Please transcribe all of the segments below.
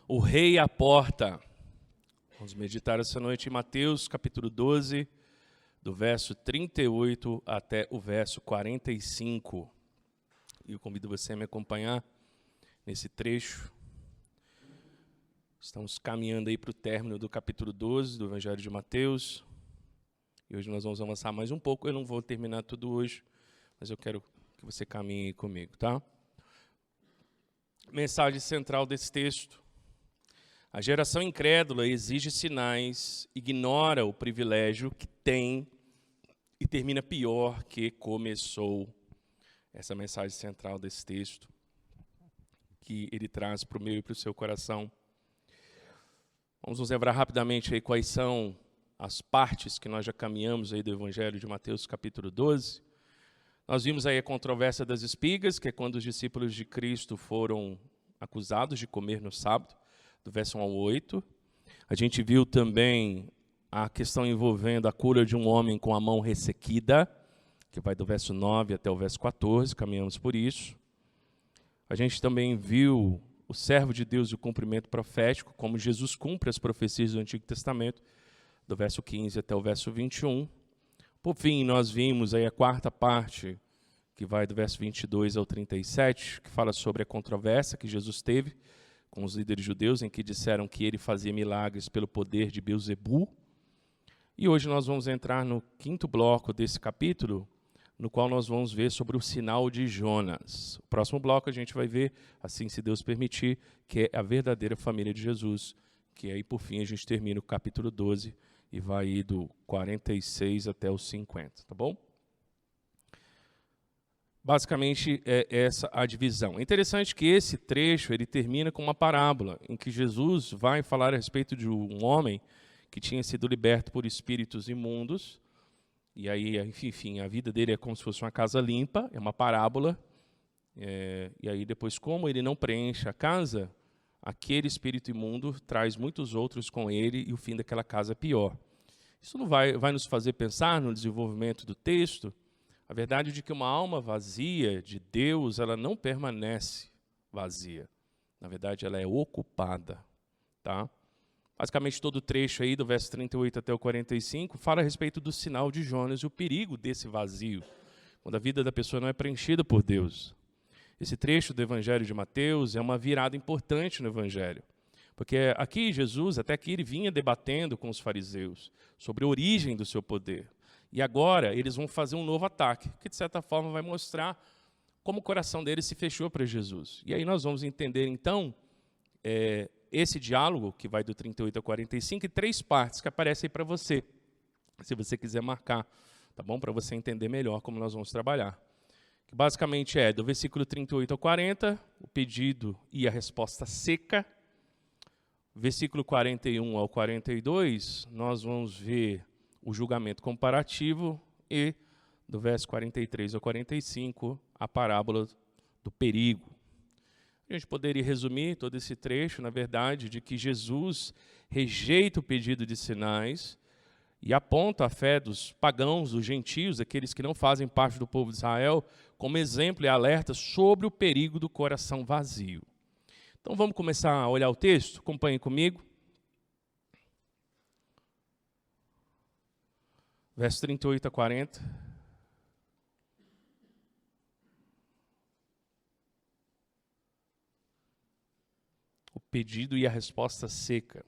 O rei à porta. Vamos meditar essa noite em Mateus, capítulo 12, do verso 38 até o verso 45. E eu convido você a me acompanhar nesse trecho. Estamos caminhando aí para o término do capítulo 12 do Evangelho de Mateus. E hoje nós vamos avançar mais um pouco. Eu não vou terminar tudo hoje, mas eu quero que você caminhe aí comigo, tá? Mensagem central desse texto. A geração incrédula exige sinais, ignora o privilégio que tem e termina pior que começou. Essa é a mensagem central desse texto, que ele traz para o meu e para o seu coração. Vamos nos lembrar rapidamente aí quais são as partes que nós já caminhamos aí do Evangelho de Mateus, capítulo 12. Nós vimos aí a controvérsia das espigas, que é quando os discípulos de Cristo foram acusados de comer no sábado, do verso 1 ao 8. A gente viu também a questão envolvendo a cura de um homem com a mão ressequida, que vai do verso 9 até o verso 14, caminhamos por isso. A gente também viu o servo de Deus e o cumprimento profético, como Jesus cumpre as profecias do Antigo Testamento, do verso 15 até o verso 21. Por fim, nós vimos aí a quarta parte, que vai do verso 22 ao 37, que fala sobre a controvérsia que Jesus teve com os líderes judeus, em que disseram que ele fazia milagres pelo poder de Beelzebu. E hoje nós vamos entrar no quinto bloco desse capítulo, no qual nós vamos ver sobre o sinal de Jonas. O próximo bloco a gente vai ver, assim se Deus permitir, que é a verdadeira família de Jesus, que aí por fim a gente termina o capítulo 12 e vai ir do 46 até os 50, tá bom? Basicamente, é essa a divisão. É interessante que esse trecho ele termina com uma parábola, em que Jesus vai falar a respeito de um homem que tinha sido liberto por espíritos imundos, e aí, enfim, a vida dele é como se fosse uma casa limpa, é uma parábola, e aí depois, como ele não preenche a casa, aquele espírito imundo traz muitos outros com ele, e o fim daquela casa é pior. Isso não vai nos fazer pensar no desenvolvimento do texto. A verdade é de que uma alma vazia de Deus, ela não permanece vazia. Na verdade, ela é ocupada. Tá? Basicamente, todo o trecho aí, do verso 38 até o 45, fala a respeito do sinal de Jonas e o perigo desse vazio, quando a vida da pessoa não é preenchida por Deus. Esse trecho do Evangelho de Mateus é uma virada importante no Evangelho. Porque aqui Jesus, até aqui, ele vinha debatendo com os fariseus sobre a origem do seu poder. E agora eles vão fazer um novo ataque, que de certa forma vai mostrar como o coração deles se fechou para Jesus. E aí nós vamos entender então esse diálogo, que vai do 38 ao 45, em três partes que aparecem aí para você, se você quiser marcar, tá bom? Para você entender melhor como nós vamos trabalhar. Que basicamente é do versículo 38 ao 40, o pedido e a resposta seca. Versículo 41 ao 42, nós vamos ver o julgamento comparativo e, do verso 43 ao 45, a parábola do perigo. A gente poderia resumir todo esse trecho, na verdade, de que Jesus rejeita o pedido de sinais e aponta a fé dos pagãos, dos gentios, aqueles que não fazem parte do povo de Israel, como exemplo e alerta sobre o perigo do coração vazio. Então vamos começar a olhar o texto? Acompanhem comigo. Verso 38 a 40. O pedido e a resposta seca.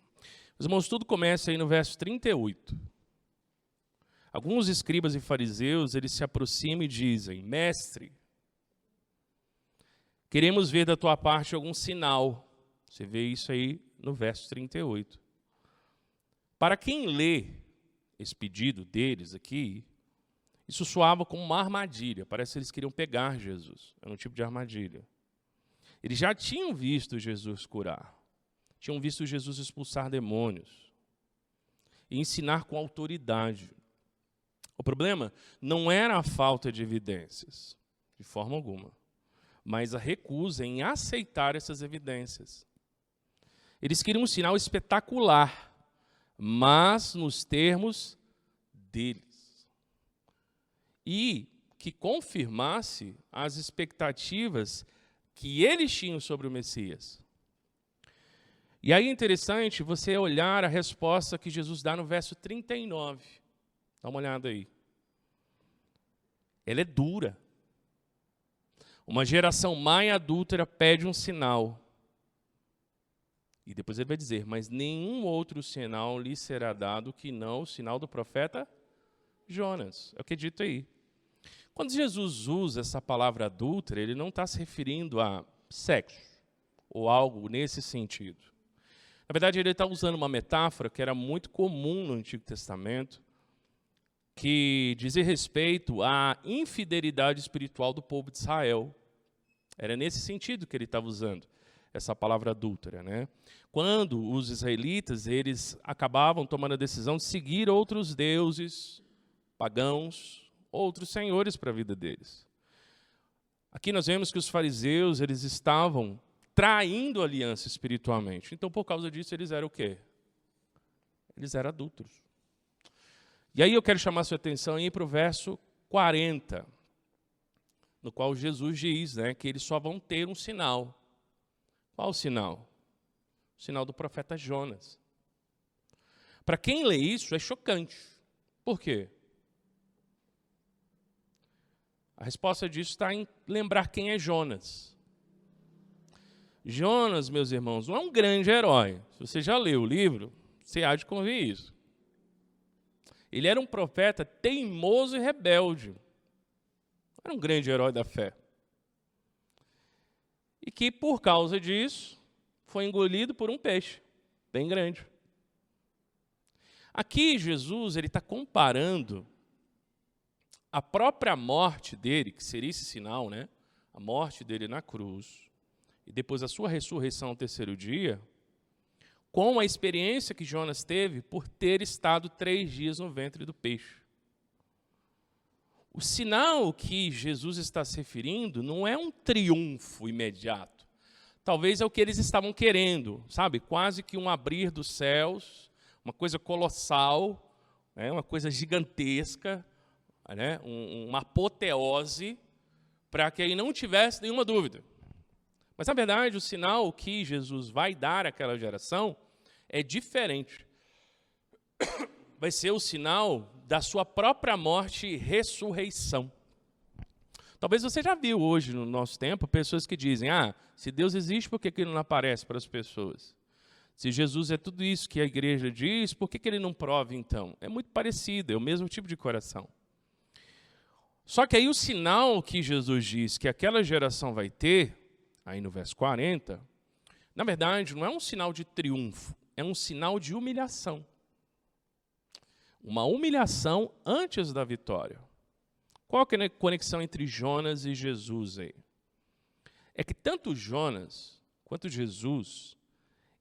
Os irmãos, tudo começa aí no verso 38. Alguns escribas e fariseus, eles se aproximam e dizem: Mestre, queremos ver da tua parte algum sinal. Você vê isso aí no verso 38. Para quem lê esse pedido deles aqui, isso soava como uma armadilha. Parece que eles queriam pegar Jesus. Era um tipo de armadilha. Eles já tinham visto Jesus curar. Tinham visto Jesus expulsar demônios. E ensinar com autoridade. O problema não era a falta de evidências, de forma alguma, mas a recusa em aceitar essas evidências. Eles queriam um sinal espetacular, mas nos termos deles. E que confirmasse as expectativas que eles tinham sobre o Messias. E aí é interessante você olhar a resposta que Jesus dá no verso 39. Dá uma olhada aí. Ela é dura. Uma geração má e adúltera pede um sinal. E depois ele vai dizer, mas nenhum outro sinal lhe será dado que não o sinal do profeta Jonas. É o que é dito aí. Quando Jesus usa essa palavra adúltera, ele não está se referindo a sexo ou algo nesse sentido. Na verdade, ele está usando uma metáfora que era muito comum no Antigo Testamento, que dizia respeito à infidelidade espiritual do povo de Israel. Era nesse sentido que ele estava usando essa palavra adúltera, né? Quando os israelitas, eles acabavam tomando a decisão de seguir outros deuses pagãos, outros senhores para a vida deles. Aqui nós vemos que os fariseus, eles estavam traindo a aliança espiritualmente. Então, por causa disso, eles eram o quê? Eles eram adúlteros. E aí eu quero chamar a sua atenção aí para o verso 40, no qual Jesus diz, né, que eles só vão ter um sinal. Qual o sinal? O sinal do profeta Jonas. Para quem lê isso, é chocante. Por quê? A resposta disso está em lembrar quem é Jonas. Jonas, meus irmãos, não é um grande herói. Se você já leu o livro, você há de convir isso. Ele era um profeta teimoso e rebelde. Era um grande herói da fé. E que, por causa disso, foi engolido por um peixe bem grande. Aqui, Jesus está comparando a própria morte dele, que seria esse sinal, né? A morte dele na cruz, e depois a sua ressurreição ao terceiro dia, com a experiência que Jonas teve por ter estado 3 dias no ventre do peixe. O sinal que Jesus está se referindo não é um triunfo imediato. Talvez é o que eles estavam querendo, sabe? Quase que um abrir dos céus, uma coisa colossal, né? Uma coisa gigantesca, né? Uma apoteose, para que aí não tivesse nenhuma dúvida. Mas, na verdade, o sinal que Jesus vai dar àquela geração é diferente. Vai ser o sinal da sua própria morte e ressurreição. Talvez você já viu hoje, no nosso tempo, pessoas que dizem, se Deus existe, por que ele não aparece para as pessoas? Se Jesus é tudo isso que a igreja diz, por que ele não prova, então? É muito parecido, é o mesmo tipo de coração. Só que aí o sinal que Jesus diz que aquela geração vai ter, aí no verso 40, na verdade, não é um sinal de triunfo, é um sinal de humilhação. Uma humilhação antes da vitória. Qual que é a conexão entre Jonas e Jesus aí? É que tanto Jonas quanto Jesus,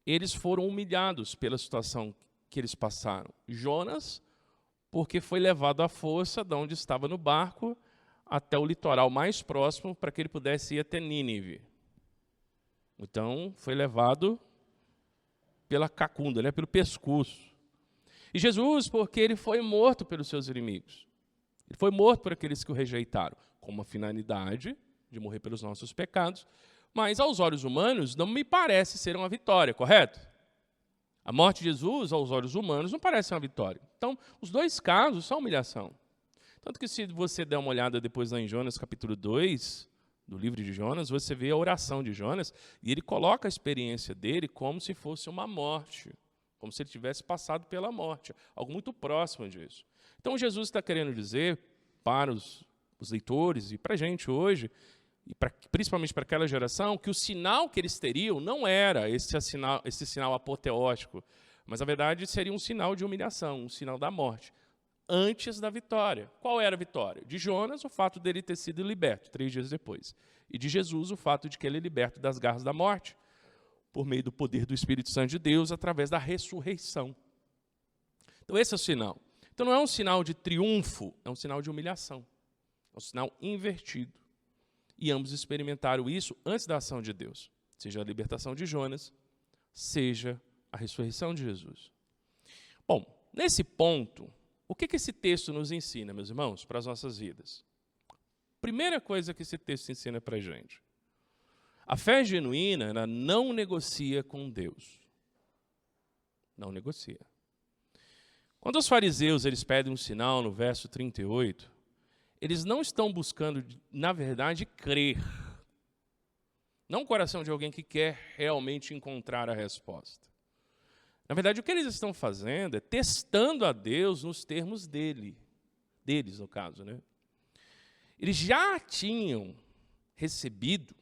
eles foram humilhados pela situação que eles passaram. Jonas, porque foi levado à força de onde estava no barco até o litoral mais próximo para que ele pudesse ir até Nínive. Então, foi levado pela cacunda, né, pelo pescoço. E Jesus, porque ele foi morto pelos seus inimigos. Ele foi morto por aqueles que o rejeitaram, com uma finalidade de morrer pelos nossos pecados, mas aos olhos humanos não me parece ser uma vitória, correto? A morte de Jesus, aos olhos humanos, não parece uma vitória. Então, os dois casos são humilhação. Tanto que se você der uma olhada depois lá em Jonas, capítulo 2, do livro de Jonas, você vê a oração de Jonas, e ele coloca a experiência dele como se fosse uma morte, como se ele tivesse passado pela morte, algo muito próximo disso. Então, Jesus está querendo dizer para os leitores e para a gente hoje, e principalmente para aquela geração, que o sinal que eles teriam não era esse sinal apoteótico, mas, na verdade, seria um sinal de humilhação, um sinal da morte, antes da vitória. Qual era a vitória? De Jonas, o fato dele ter sido liberto 3 dias depois. E de Jesus, o fato de que ele é liberto das garras da morte, por meio do poder do Espírito Santo de Deus, através da ressurreição. Então, esse é o sinal. Então, não é um sinal de triunfo, é um sinal de humilhação. É um sinal invertido. E ambos experimentaram isso antes da ação de Deus. Seja a libertação de Jonas, seja a ressurreição de Jesus. Bom, nesse ponto, o que esse texto nos ensina, meus irmãos, para as nossas vidas? Primeira coisa que esse texto ensina para a gente. A fé genuína, ela não negocia com Deus. Não negocia. Quando os fariseus eles pedem um sinal no verso 38, eles não estão buscando, na verdade, crer. Não o coração de alguém que quer realmente encontrar a resposta. Na verdade, o que eles estão fazendo é testando a Deus nos termos deles, no caso, né? Eles já tinham recebido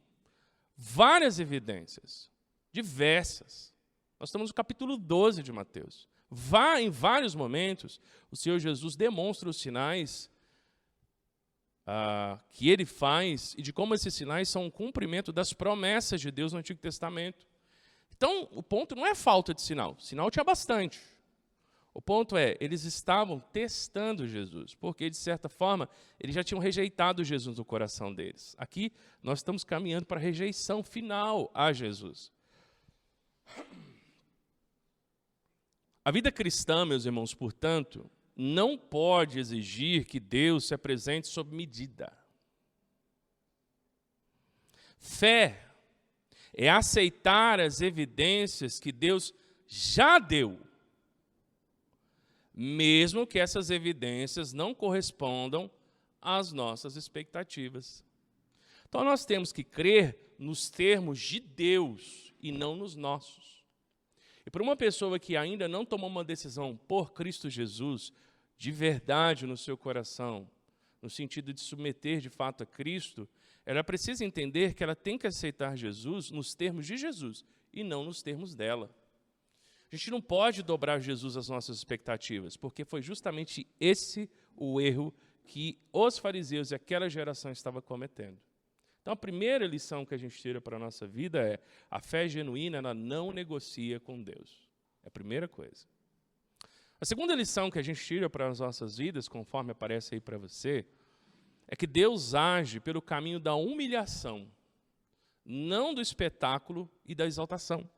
várias evidências, diversas. Nós estamos no capítulo 12 de Mateus. Em vários momentos, o Senhor Jesus demonstra os sinais que ele faz e de como esses sinais são um cumprimento das promessas de Deus no Antigo Testamento. Então, o ponto não é falta de sinal. Sinal tinha bastante. O ponto é, eles estavam testando Jesus, porque, de certa forma, eles já tinham rejeitado Jesus no coração deles. Aqui, nós estamos caminhando para a rejeição final a Jesus. A vida cristã, meus irmãos, portanto, não pode exigir que Deus se apresente sob medida. Fé é aceitar as evidências que Deus já deu, mesmo que essas evidências não correspondam às nossas expectativas. Então, nós temos que crer nos termos de Deus e não nos nossos. E para uma pessoa que ainda não tomou uma decisão por Cristo Jesus, de verdade no seu coração, no sentido de submeter de fato a Cristo, ela precisa entender que ela tem que aceitar Jesus nos termos de Jesus e não nos termos dela. A gente não pode dobrar Jesus às nossas expectativas, porque foi justamente esse o erro que os fariseus e aquela geração estavam cometendo. Então, a primeira lição que a gente tira para a nossa vida é a fé genuína, ela não negocia com Deus. É a primeira coisa. A segunda lição que a gente tira para as nossas vidas, conforme aparece aí para você, é que Deus age pelo caminho da humilhação, não do espetáculo e da exaltação.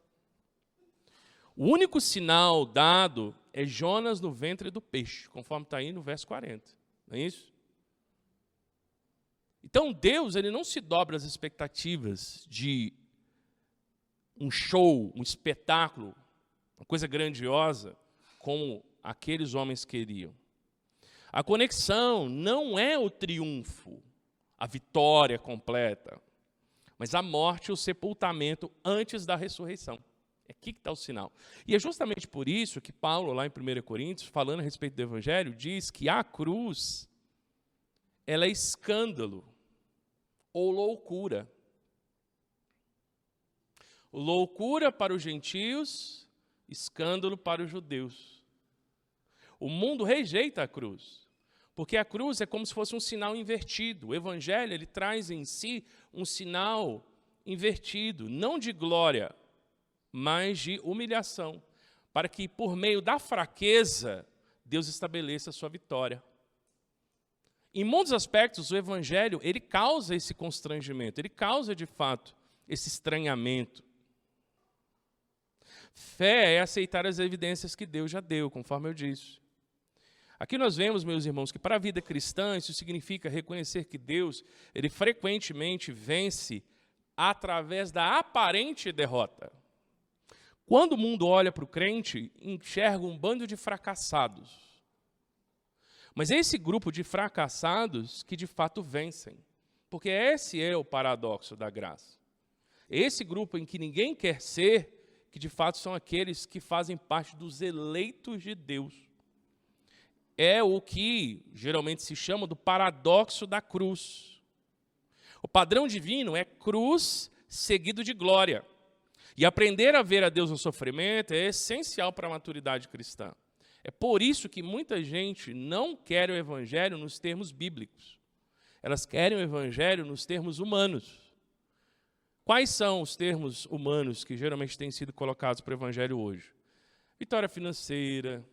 O único sinal dado é Jonas no ventre do peixe, conforme está aí no verso 40. Não é isso? Então, Deus ele não se dobra às expectativas de um show, um espetáculo, uma coisa grandiosa, como aqueles homens queriam. A conexão não é o triunfo, a vitória completa, mas a morte e o sepultamento antes da ressurreição. É aqui que está o sinal. E é justamente por isso que Paulo, lá em 1 Coríntios, falando a respeito do Evangelho, diz que a cruz, ela é escândalo ou loucura. Loucura para os gentios, escândalo para os judeus. O mundo rejeita a cruz, porque a cruz é como se fosse um sinal invertido. O Evangelho ele traz em si um sinal invertido, não de glória, mas de humilhação, para que por meio da fraqueza, Deus estabeleça a sua vitória. Em muitos aspectos, o Evangelho ele causa esse constrangimento, ele causa, de fato, esse estranhamento. Fé é aceitar as evidências que Deus já deu, conforme eu disse. Aqui nós vemos, meus irmãos, que para a vida cristã isso significa reconhecer que Deus ele frequentemente vence através da aparente derrota. Quando o mundo olha para o crente, enxerga um bando de fracassados. Mas é esse grupo de fracassados que de fato vencem. Porque esse é o paradoxo da graça. Esse grupo em que ninguém quer ser, que de fato são aqueles que fazem parte dos eleitos de Deus. É o que geralmente se chama do paradoxo da cruz. O padrão divino é cruz seguido de glória. E aprender a ver a Deus no sofrimento é essencial para a maturidade cristã. É por isso que muita gente não quer o Evangelho nos termos bíblicos. Elas querem o Evangelho nos termos humanos. Quais são os termos humanos que geralmente têm sido colocados para o Evangelho hoje? Vitória financeira,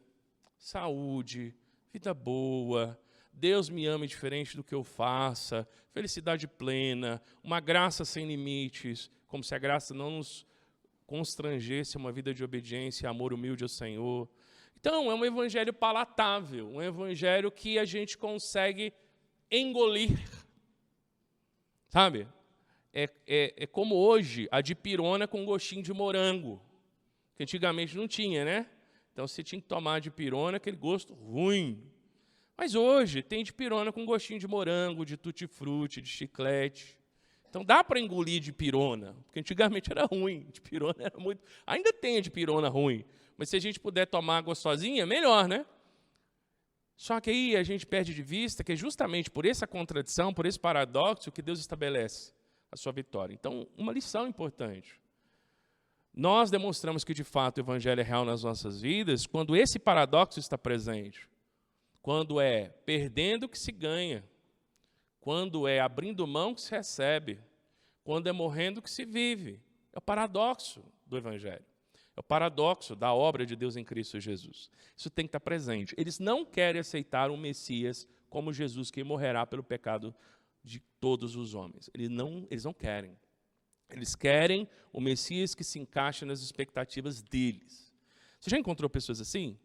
saúde, vida boa, Deus me ama diferente do que eu faça, felicidade plena, uma graça sem limites, como se a graça não nos constrangesse a uma vida de obediência e amor humilde ao Senhor. Então, é um evangelho palatável, um evangelho que a gente consegue engolir. Sabe? É como hoje, a dipirona com gostinho de morango, que antigamente não tinha, né? Então você tinha que tomar dipirona, aquele gosto ruim. Mas hoje tem dipirona com gostinho de morango, de tutti-frutti, de chiclete. Então dá para engolir dipirona, porque antigamente era ruim. Dipirona era muito. Ainda tem a dipirona ruim, mas se a gente puder tomar gostosinha, melhor, né? Só que aí a gente perde de vista que é justamente por essa contradição, por esse paradoxo, que Deus estabelece a sua vitória. Então, uma lição importante. Nós demonstramos que, de fato, o Evangelho é real nas nossas vidas quando esse paradoxo está presente. Quando é perdendo que se ganha. Quando é abrindo mão que se recebe. Quando é morrendo que se vive. É o paradoxo do Evangelho. É o paradoxo da obra de Deus em Cristo Jesus. Isso tem que estar presente. Eles não querem aceitar um Messias como Jesus, que morrerá pelo pecado de todos os homens. Eles não querem. Eles querem o Messias que se encaixa nas expectativas deles. Você já encontrou pessoas assim?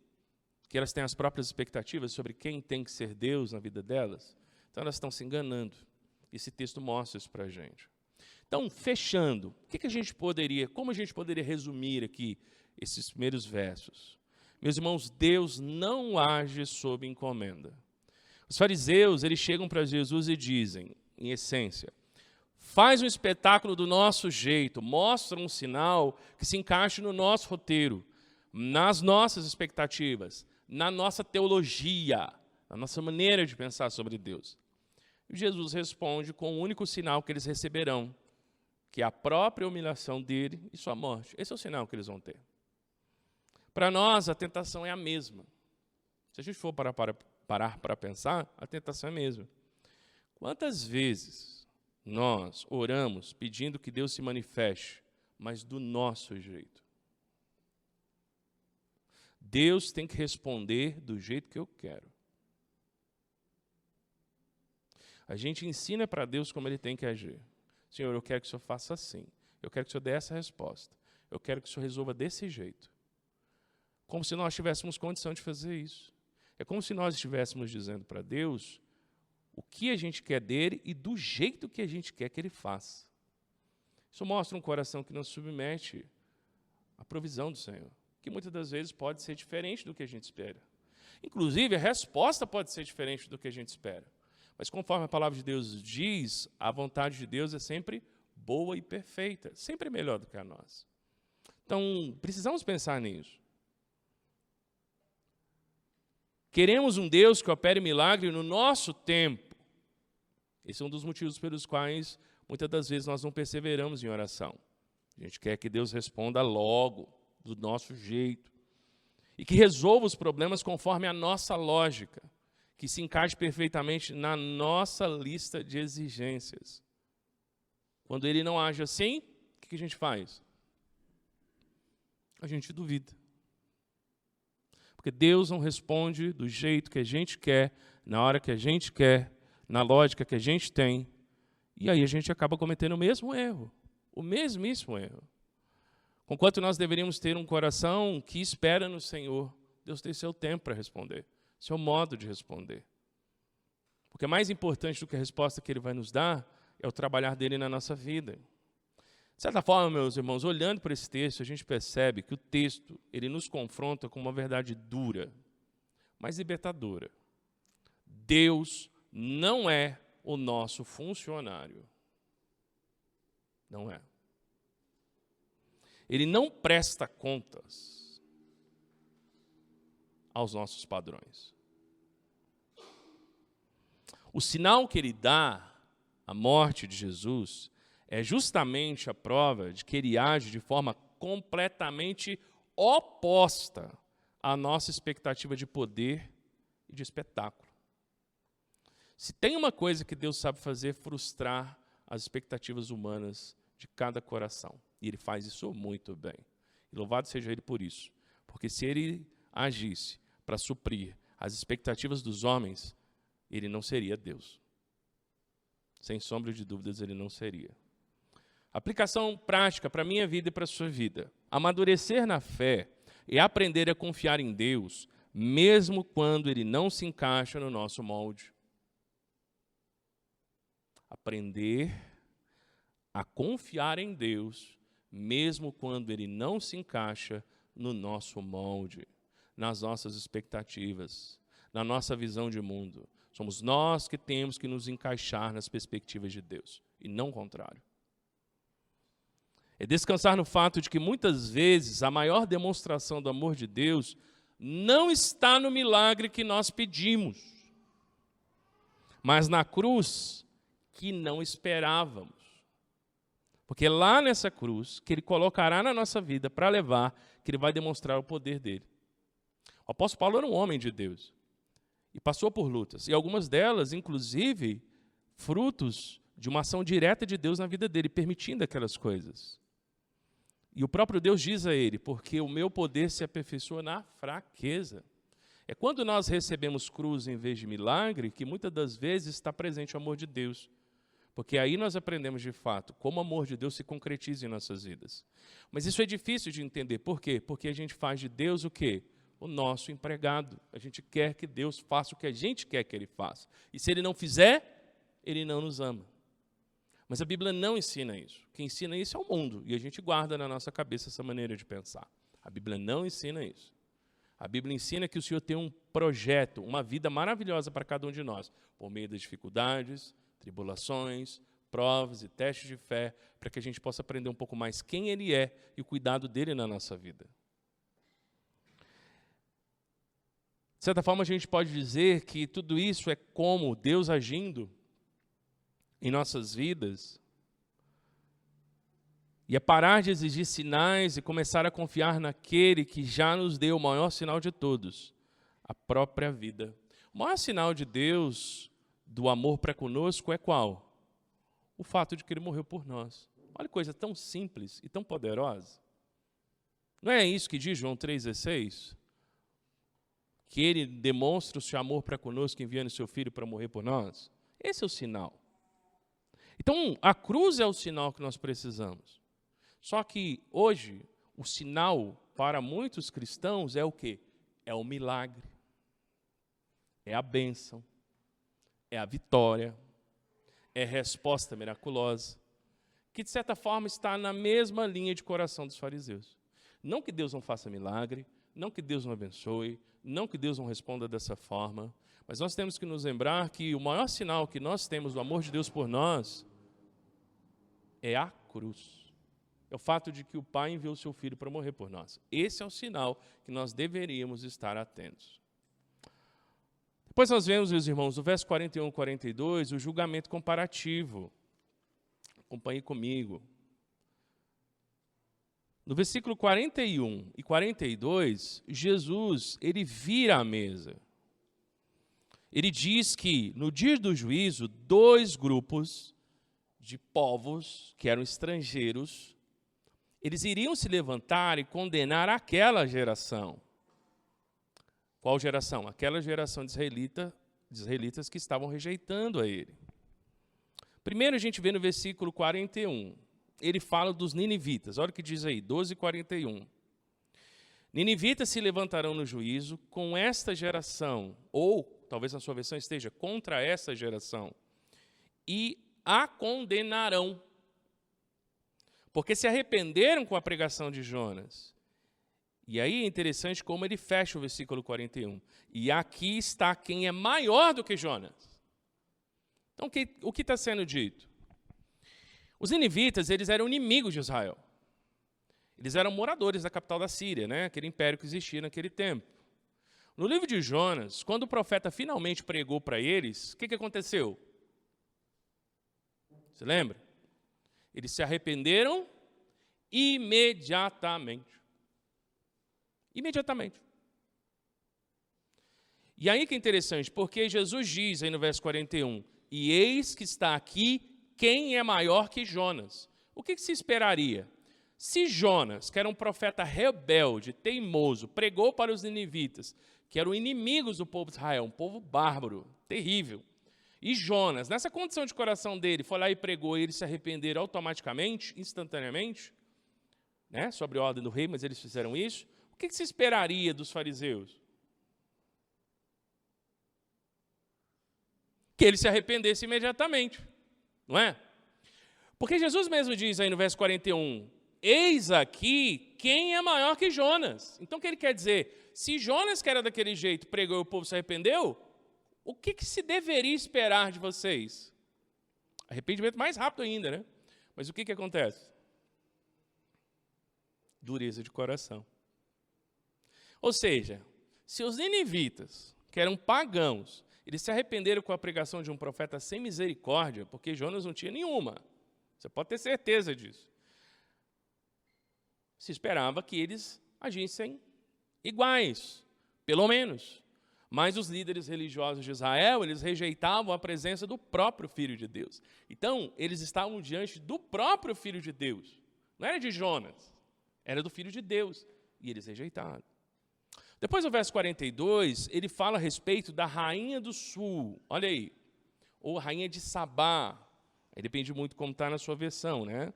Que elas têm as próprias expectativas sobre quem tem que ser Deus na vida delas? Então elas estão se enganando. Esse texto mostra isso para a gente. Então, fechando, como a gente poderia resumir aqui esses primeiros versos? Meus irmãos, Deus não age sob encomenda. Os fariseus, eles chegam para Jesus e dizem, em essência, faz um espetáculo do nosso jeito, mostra um sinal que se encaixe no nosso roteiro, nas nossas expectativas, na nossa teologia, na nossa maneira de pensar sobre Deus. E Jesus responde com o único sinal que eles receberão, que é a própria humilhação dele e sua morte. Esse é o sinal que eles vão ter. Para nós, a tentação é a mesma. Se a gente for parar para pensar, a tentação é a mesma. Quantas vezes nós oramos pedindo que Deus se manifeste, mas do nosso jeito? Deus tem que responder do jeito que eu quero. A gente ensina para Deus como Ele tem que agir. Senhor, eu quero que o Senhor faça assim. Eu quero que o Senhor dê essa resposta. Eu quero que o Senhor resolva desse jeito. Como se nós tivéssemos condição de fazer isso. É como se nós estivéssemos dizendo para Deus o que a gente quer dele e do jeito que a gente quer que Ele faça. Isso mostra um coração que não submete à provisão do Senhor, que muitas das vezes pode ser diferente do que a gente espera. Inclusive, a resposta pode ser diferente do que a gente espera. Mas conforme a palavra de Deus diz, a vontade de Deus é sempre boa e perfeita, sempre melhor do que a nossa. Então, precisamos pensar nisso. Queremos um Deus que opere milagre no nosso tempo. Esse é um dos motivos pelos quais, muitas das vezes, nós não perseveramos em oração. A gente quer que Deus responda logo, do nosso jeito. E que resolva os problemas conforme a nossa lógica, que se encaixe perfeitamente na nossa lista de exigências. Quando Ele não age assim, o que a gente faz? A gente duvida. Porque Deus não responde do jeito que a gente quer, na hora que a gente quer, na lógica que a gente tem. E aí a gente acaba cometendo o mesmo erro, o mesmíssimo erro. Conquanto nós deveríamos ter um coração que espera no Senhor, Deus tem seu tempo para responder, seu modo de responder. Porque mais importante do que a resposta que Ele vai nos dar é o trabalhar dele na nossa vida. De certa forma, meus irmãos, olhando para esse texto, a gente percebe que o texto ele nos confronta com uma verdade dura, mas libertadora. Deus não é o nosso funcionário. Não é. Ele não presta contas aos nossos padrões. O sinal que Ele dá, a morte de Jesus, é justamente a prova de que Ele age de forma completamente oposta à nossa expectativa de poder e de espetáculo. Se tem uma coisa que Deus sabe fazer, é frustrar as expectativas humanas de cada coração. E Ele faz isso muito bem. E louvado seja Ele por isso. Porque se Ele agisse para suprir as expectativas dos homens, Ele não seria Deus. Sem sombra de dúvidas, Ele não seria. Aplicação prática para a minha vida e para a sua vida. Amadurecer na fé é aprender a confiar em Deus, mesmo quando Ele não se encaixa no nosso molde. Aprender a confiar em Deus, mesmo quando Ele não se encaixa no nosso molde. nas nossas expectativas, na nossa visão de mundo. Somos nós que temos que nos encaixar nas perspectivas de Deus, e não o contrário. É descansar no fato de que muitas vezes a maior demonstração do amor de Deus não está no milagre que nós pedimos, mas na cruz que não esperávamos. Porque lá nessa cruz, que Ele colocará na nossa vida para levar, que Ele vai demonstrar o poder dEle. O apóstolo Paulo era um homem de Deus e passou por lutas, e algumas delas, inclusive, frutos de uma ação direta de Deus na vida dele, permitindo aquelas coisas. E o próprio Deus diz a ele, porque o meu poder se aperfeiçoa na fraqueza. É quando nós recebemos cruz em vez de milagre, que muitas das vezes está presente o amor de Deus. Porque aí nós aprendemos de fato como o amor de Deus se concretiza em nossas vidas. Mas isso é difícil de entender. Por quê? Porque a gente faz de Deus o quê? O nosso empregado. A gente quer que Deus faça o que a gente quer que Ele faça. E se Ele não fizer, Ele não nos ama. Mas a Bíblia não ensina isso. Quem ensina isso é o mundo. E a gente guarda na nossa cabeça essa maneira de pensar. A Bíblia não ensina isso. A Bíblia ensina que o Senhor tem um projeto, uma vida maravilhosa para cada um de nós, por meio das dificuldades, tribulações, provas e testes de fé, para que a gente possa aprender um pouco mais quem Ele é e o cuidado dEle na nossa vida. De certa forma, a gente pode dizer que tudo isso é como Deus agindo em nossas vidas, e é parar de exigir sinais e começar a confiar naquele que já nos deu o maior sinal de todos, a própria vida. O maior sinal de Deus, do amor para conosco, é qual? O fato de que Ele morreu por nós. Olha que coisa tão simples e tão poderosa. Não é isso que diz João 3,16? Que Ele demonstra o seu amor para conosco, enviando o seu Filho para morrer por nós? Esse é o sinal. Então, a cruz é o sinal que nós precisamos. Só que, hoje, o sinal para muitos cristãos é o quê? É o milagre. É a bênção. É a vitória. É a resposta miraculosa. Que, de certa forma, está na mesma linha de coração dos fariseus. Não que Deus não faça milagre, não que Deus não abençoe, não que Deus não responda dessa forma, mas nós temos que nos lembrar que o maior sinal que nós temos do amor de Deus por nós é a cruz. É o fato de que o Pai enviou o seu Filho para morrer por nós. Esse é o sinal que nós deveríamos estar atentos. Depois nós vemos, meus irmãos, no verso 41 e 42, o julgamento comparativo. Acompanhe comigo. No versículo 41 e 42, Jesus, ele vira a mesa. Ele diz que, no dia do juízo, 2 grupos de povos, que eram estrangeiros, eles iriam se levantar e condenar aquela geração. Qual geração? Aquela geração de israelitas que estavam rejeitando a ele. Primeiro a gente vê no versículo 41, ele fala dos ninivitas. Olha o que diz aí, 12:41. Ninivitas se levantarão no juízo com esta geração, ou talvez na sua versão esteja contra essa geração, e a condenarão, porque se arrependeram com a pregação de Jonas. E aí é interessante como ele fecha o versículo 41. E aqui está quem é maior do que Jonas. Então, o que está sendo dito? Os ninivitas, eles eram inimigos de Israel. Eles eram moradores da capital da Síria, né? Aquele império que existia naquele tempo. No livro de Jonas, quando o profeta finalmente pregou para eles, o que aconteceu? Você lembra? Eles se arrependeram imediatamente. Imediatamente. E aí que é interessante, porque Jesus diz aí no verso 41, e eis que está aqui quem é maior que Jonas. O que se esperaria? Se Jonas, que era um profeta rebelde, teimoso, pregou para os ninivitas, que eram inimigos do povo de Israel, um povo bárbaro, terrível, e Jonas, nessa condição de coração dele, foi lá e pregou, e eles se arrependeram automaticamente, instantaneamente, né, sobre a ordem do rei, mas eles fizeram isso. O que se esperaria dos fariseus? Que eles se arrependessem imediatamente, não é? Porque Jesus mesmo diz aí no verso 41, eis aqui quem é maior que Jonas. Então o que ele quer dizer? Se Jonas, que era daquele jeito, pregou e o povo se arrependeu, o que se deveria esperar de vocês? Arrependimento mais rápido ainda, né? Mas o que acontece? Dureza de coração. Ou seja, se os ninivitas, que eram pagãos, eles se arrependeram com a pregação de um profeta sem misericórdia, porque Jonas não tinha nenhuma. Você pode ter certeza disso. Se esperava que eles agissem iguais, pelo menos. Mas os líderes religiosos de Israel, eles rejeitavam a presença do próprio Filho de Deus. Então, eles estavam diante do próprio Filho de Deus. Não era de Jonas, era do Filho de Deus. E eles rejeitaram. Depois, no verso 42, ele fala a respeito da rainha do sul. Olha aí. Ou rainha de Sabá. Aí depende muito como está na sua versão, né?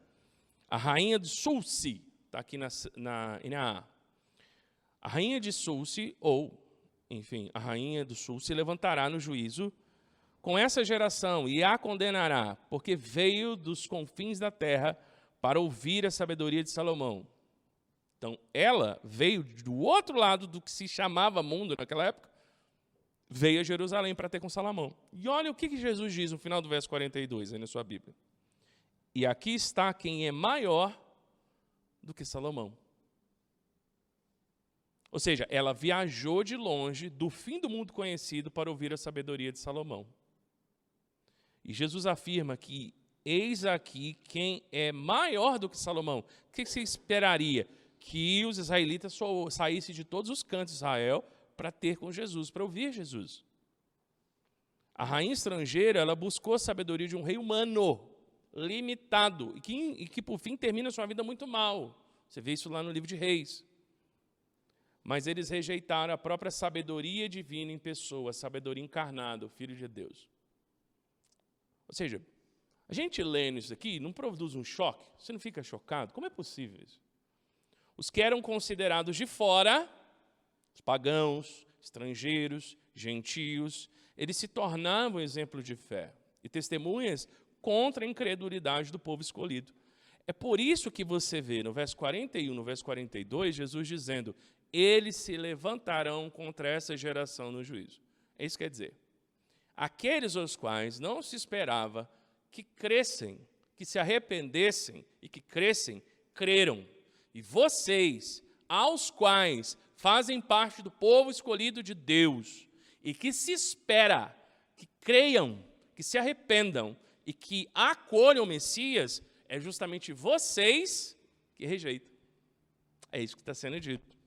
A rainha de Sulci. Está aqui na NAA. A rainha de Sulci, ou, enfim, a rainha do sul se levantará no juízo com essa geração e a condenará, porque veio dos confins da terra para ouvir a sabedoria de Salomão. Então, ela veio do outro lado do que se chamava mundo naquela época, veio a Jerusalém para ter com Salomão. E olha o que Jesus diz no final do verso 42, aí na sua Bíblia. E aqui está quem é maior do que Salomão. Ou seja, ela viajou de longe, do fim do mundo conhecido, para ouvir a sabedoria de Salomão. E Jesus afirma que eis aqui quem é maior do que Salomão. O que você esperaria? Que os israelitas saíssem de todos os cantos de Israel para ter com Jesus, para ouvir Jesus. A rainha estrangeira, ela buscou a sabedoria de um rei humano, limitado, e que por fim termina sua vida muito mal. Você vê isso lá no livro de Reis. Mas eles rejeitaram a própria sabedoria divina em pessoa, a sabedoria encarnada, o Filho de Deus. Ou seja, a gente lendo isso aqui não produz um choque? Você não fica chocado? Como é possível isso? Os que eram considerados de fora, os pagãos, estrangeiros, gentios, eles se tornavam exemplo de fé e testemunhas contra a incredulidade do povo escolhido. É por isso que você vê no verso 41, no verso 42, Jesus dizendo: eles se levantarão contra essa geração no juízo. É isso que quer dizer. Aqueles aos quais não se esperava que crescem, que se arrependessem e que crescem, creram. E vocês, aos quais fazem parte do povo escolhido de Deus, e que se espera que creiam, que se arrependam e que acolham o Messias, é justamente vocês que rejeitam. É isso que está sendo dito.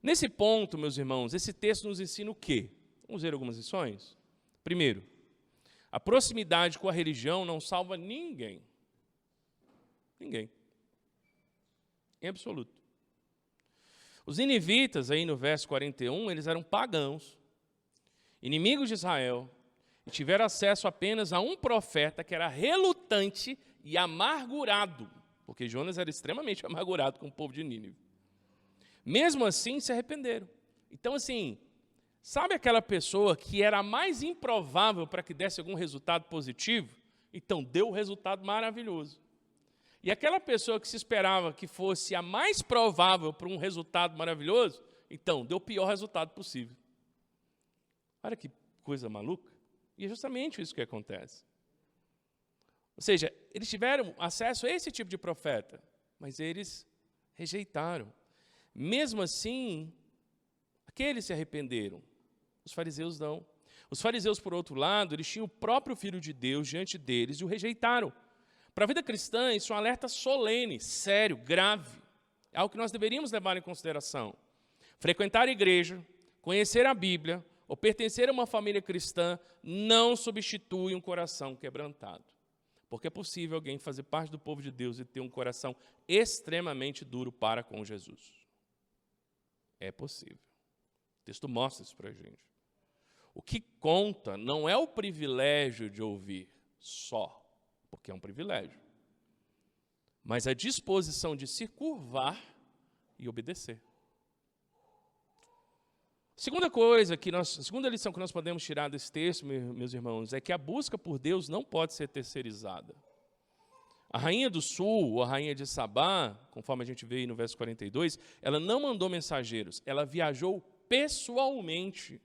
Nesse ponto, meus irmãos, esse texto nos ensina o quê? Vamos ver algumas lições? Primeiro, a proximidade com a religião não salva ninguém. Ninguém. Em absoluto. Os ninivitas, aí no verso 41, eles eram pagãos, inimigos de Israel, e tiveram acesso apenas a um profeta que era relutante e amargurado, porque Jonas era extremamente amargurado com o povo de Nínive. Mesmo assim, se arrependeram. Então, assim, sabe aquela pessoa que era a mais improvável para que desse algum resultado positivo? Então, deu um resultado maravilhoso. E aquela pessoa que se esperava que fosse a mais provável para um resultado maravilhoso, então, deu o pior resultado possível. Olha que coisa maluca. E é justamente isso que acontece. Ou seja, eles tiveram acesso a esse tipo de profeta, mas eles rejeitaram. Mesmo assim, aqueles se arrependeram. Os fariseus não. Os fariseus, por outro lado, eles tinham o próprio Filho de Deus diante deles e o rejeitaram. Para a vida cristã, isso é um alerta solene, sério, grave. É algo que nós deveríamos levar em consideração. Frequentar a igreja, conhecer a Bíblia ou pertencer a uma família cristã não substitui um coração quebrantado. Porque é possível alguém fazer parte do povo de Deus e ter um coração extremamente duro para com Jesus. É possível. O texto mostra isso para a gente. O que conta não é o privilégio de ouvir só, porque é um privilégio, mas a disposição de se curvar e obedecer. Segunda lição que nós podemos tirar desse texto, meus irmãos, é que a busca por Deus não pode ser terceirizada. A rainha do sul, ou a rainha de Sabá, conforme a gente vê aí no verso 42, ela não mandou mensageiros, ela viajou pessoalmente.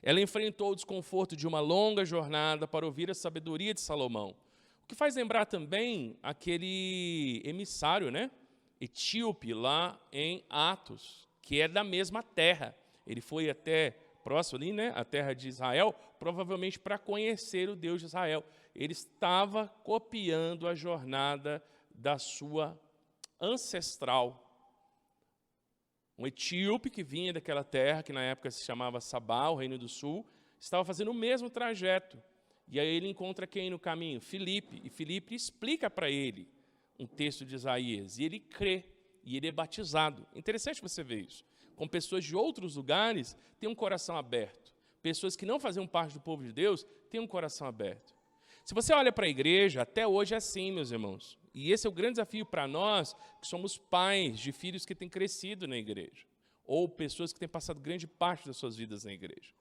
Ela enfrentou o desconforto de uma longa jornada para ouvir a sabedoria de Salomão. O que faz lembrar também aquele emissário, né, etíope, lá em Atos, que é da mesma terra. Ele foi até próximo ali, né, a terra de Israel, provavelmente para conhecer o Deus de Israel. Ele estava copiando a jornada da sua ancestral. Um etíope que vinha daquela terra, que na época se chamava Sabá, o Reino do Sul, estava fazendo o mesmo trajeto. E aí ele encontra quem no caminho? Filipe. E Filipe explica para ele um texto de Isaías. E ele crê, e ele é batizado. Interessante você ver isso. Com pessoas de outros lugares, têm um coração aberto. Pessoas que não faziam parte do povo de Deus, têm um coração aberto. Se você olha para a igreja, até hoje é assim, meus irmãos. E esse é o grande desafio para nós, que somos pais de filhos que têm crescido na igreja, ou pessoas que têm passado grande parte das suas vidas na igreja.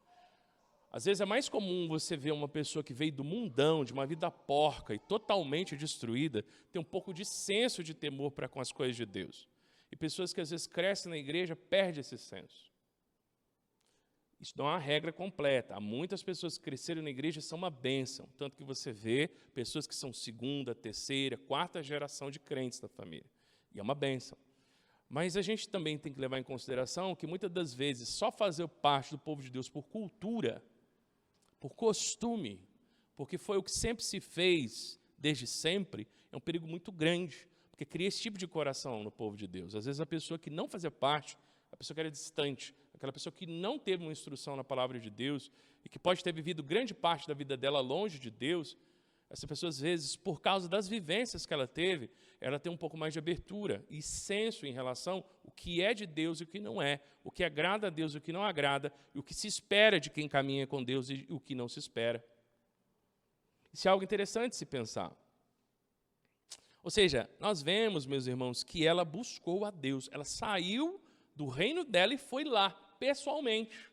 Às vezes é mais comum você ver uma pessoa que veio do mundão, de uma vida porca e totalmente destruída, ter um pouco de senso de temor para com as coisas de Deus. E pessoas que às vezes crescem na igreja perdem esse senso. Isso não é uma regra completa. Há muitas pessoas que cresceram na igreja e são uma bênção. Tanto que você vê pessoas que são segunda, terceira, quarta geração de crentes da família. E é uma bênção. Mas a gente também tem que levar em consideração que muitas das vezes só fazer parte do povo de Deus por cultura, por costume, porque foi o que sempre se fez desde sempre, é um perigo muito grande. Porque cria esse tipo de coração no povo de Deus. Às vezes a pessoa que não fazia parte, a pessoa que era distante, aquela pessoa que não teve uma instrução na palavra de Deus e que pode ter vivido grande parte da vida dela longe de Deus, essa pessoa, às vezes, por causa das vivências que ela teve, ela tem um pouco mais de abertura e senso em relação ao que é de Deus e o que não é, o que agrada a Deus e o que não agrada, e o que se espera de quem caminha com Deus e o que não se espera. Isso é algo interessante de se pensar. Ou seja, nós vemos, meus irmãos, que ela buscou a Deus, ela saiu do reino dela e foi lá, pessoalmente.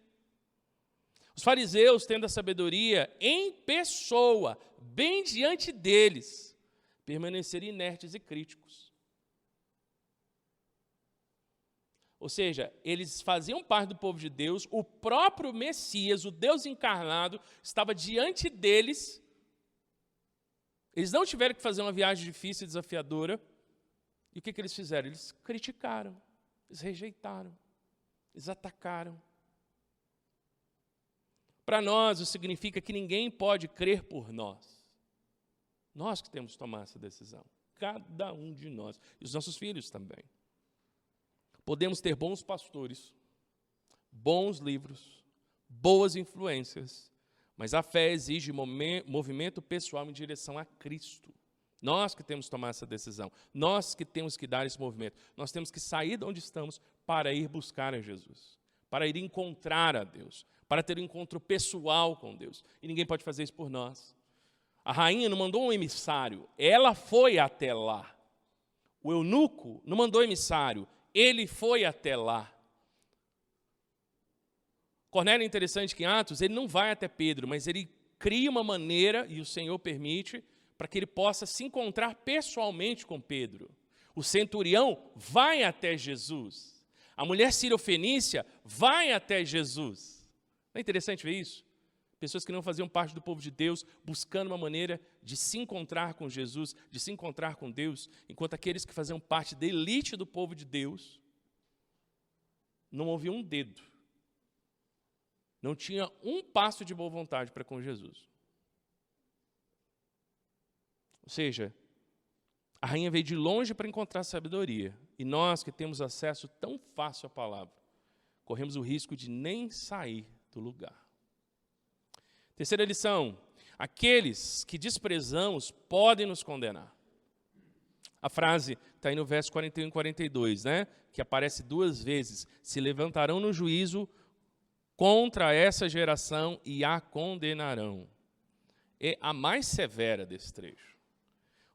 Os fariseus, tendo a sabedoria em pessoa, bem diante deles, permaneceram inertes e críticos. Ou seja, eles faziam parte do povo de Deus, o próprio Messias, o Deus encarnado, estava diante deles. Eles não tiveram que fazer uma viagem difícil e desafiadora. E o que eles fizeram? Eles criticaram, eles rejeitaram, eles atacaram. Para nós, isso significa que ninguém pode crer por nós. Nós que temos que tomar essa decisão. Cada um de nós. E os nossos filhos também. Podemos ter bons pastores, bons livros, boas influências, mas a fé exige movimento pessoal em direção a Cristo. Nós que temos que tomar essa decisão. Nós que temos que dar esse movimento. Nós temos que sair de onde estamos para ir buscar a Jesus. Para ir encontrar a Deus. Para ter um encontro pessoal com Deus. E ninguém pode fazer isso por nós. A rainha não mandou um emissário, ela foi até lá. O eunuco não mandou emissário, ele foi até lá. Cornélio é interessante que em Atos, ele não vai até Pedro, mas ele cria uma maneira, e o Senhor permite, para que ele possa se encontrar pessoalmente com Pedro. O centurião vai até Jesus. A mulher sírio-fenícia vai até Jesus. Não é interessante ver isso? Pessoas que não faziam parte do povo de Deus, buscando uma maneira de se encontrar com Jesus, de se encontrar com Deus, enquanto aqueles que faziam parte da elite do povo de Deus, não moviam um dedo. Não tinha um passo de boa vontade para com Jesus. Ou seja, a rainha veio de longe para encontrar sabedoria. E nós que temos acesso tão fácil à palavra, corremos o risco de nem sair do lugar. Terceira lição: aqueles que desprezamos podem nos condenar. A frase está aí no verso 41 e 42, né? Que aparece duas vezes. Se levantarão no juízo contra essa geração e a condenarão. É a mais severa desse trecho.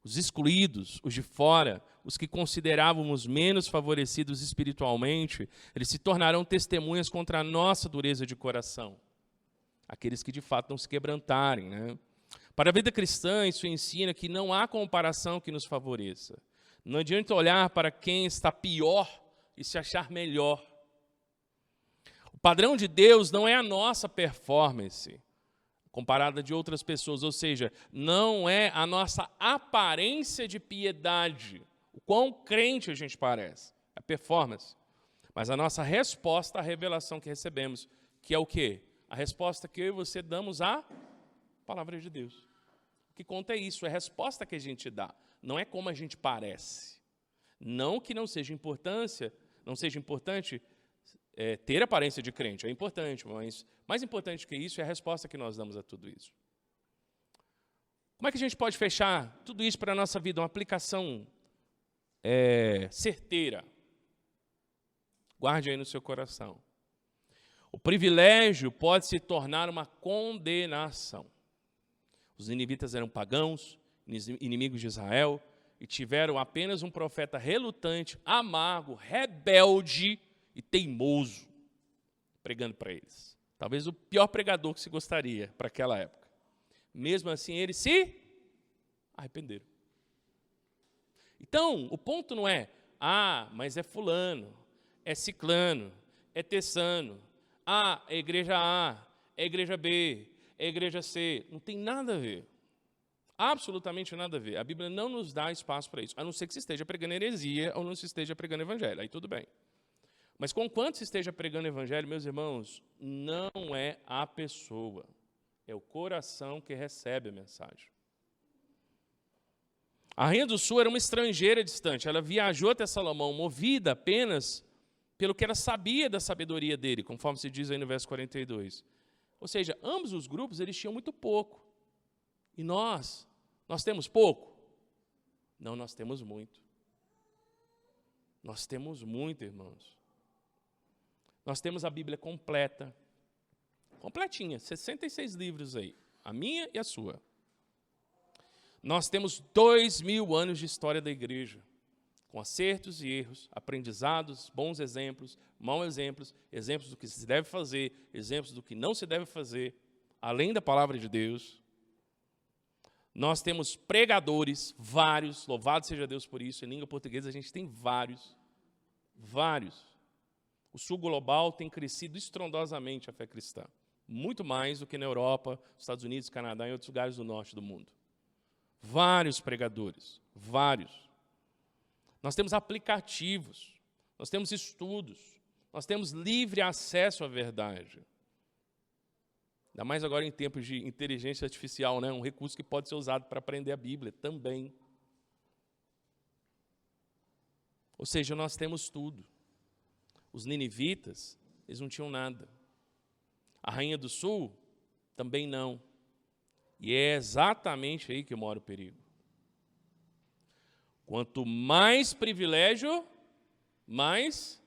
Os excluídos, os de fora, os que considerávamos menos favorecidos espiritualmente, eles se tornarão testemunhas contra a nossa dureza de coração. Aqueles que de fato não se quebrantarem, né? Para a vida cristã, isso ensina que não há comparação que nos favoreça. Não adianta olhar para quem está pior e se achar melhor. O padrão de Deus não é a nossa performance comparada de outras pessoas, ou seja, não é a nossa aparência de piedade, o quão crente a gente parece, a performance, mas a nossa resposta à revelação que recebemos, que é o quê? A resposta que eu e você damos à palavra de Deus. O que conta é isso, é a resposta que a gente dá, não é como a gente parece. Não que não seja importante ter aparência de crente, é importante, mas mais importante que isso é a resposta que nós damos a tudo isso. Como é que a gente pode fechar tudo isso para a nossa vida, uma aplicação certeira? Guarde aí no seu coração. O privilégio pode se tornar uma condenação. Os ninivitas eram pagãos, inimigos de Israel, e tiveram apenas um profeta relutante, amargo, rebelde e teimoso, pregando para eles. Talvez o pior pregador que se gostaria para aquela época. Mesmo assim, eles se arrependeram. Então, o ponto não é, mas é fulano, é ciclano, é tessano, é igreja A, é igreja B, é igreja C. Não tem nada a ver. Absolutamente nada a ver. A Bíblia não nos dá espaço para isso, a não ser que se esteja pregando heresia ou não se esteja pregando evangelho. Aí tudo bem. Mas conquanto se esteja pregando evangelho, meus irmãos, não é a pessoa, é o coração que recebe a mensagem. A rainha do sul era uma estrangeira distante, ela viajou até Salomão, movida apenas pelo que ela sabia da sabedoria dele, conforme se diz aí no verso 42. Ou seja, ambos os grupos, eles tinham muito pouco. E nós temos pouco? Não, nós temos muito. Nós temos muito, irmãos. Nós temos a Bíblia completa, completinha, 66 livros aí, a minha e a sua. Nós temos 2000 anos de história da igreja, com acertos e erros, aprendizados, bons exemplos, maus exemplos, exemplos do que se deve fazer, exemplos do que não se deve fazer, além da palavra de Deus. Nós temos pregadores, vários, louvado seja Deus por isso, em língua portuguesa a gente tem vários. O sul global tem crescido estrondosamente a fé cristã, muito mais do que na Europa, Estados Unidos, Canadá e outros lugares do norte do mundo. Vários pregadores, vários. Nós temos aplicativos, nós temos estudos, nós temos livre acesso à verdade. Ainda mais agora em tempos de inteligência artificial, né? Um recurso que pode ser usado para aprender a Bíblia também. Ou seja, nós temos tudo. Os ninivitas, eles não tinham nada. A rainha do sul, também não. E é exatamente aí que mora o perigo. Quanto mais privilégio, mais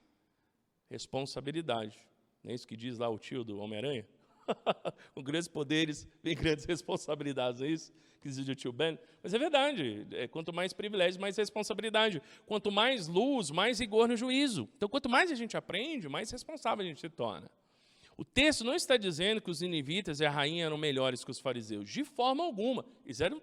responsabilidade. Não é isso que diz lá o tio do Homem-Aranha? Com grandes poderes, vem grandes responsabilidades, é isso que diz o tio Ben? Mas é verdade, quanto mais privilégio, mais responsabilidade. Quanto mais luz, mais rigor no juízo. Então, quanto mais a gente aprende, mais responsável a gente se torna. O texto não está dizendo que os ninivitas e a rainha eram melhores que os fariseus, de forma alguma. Eles eram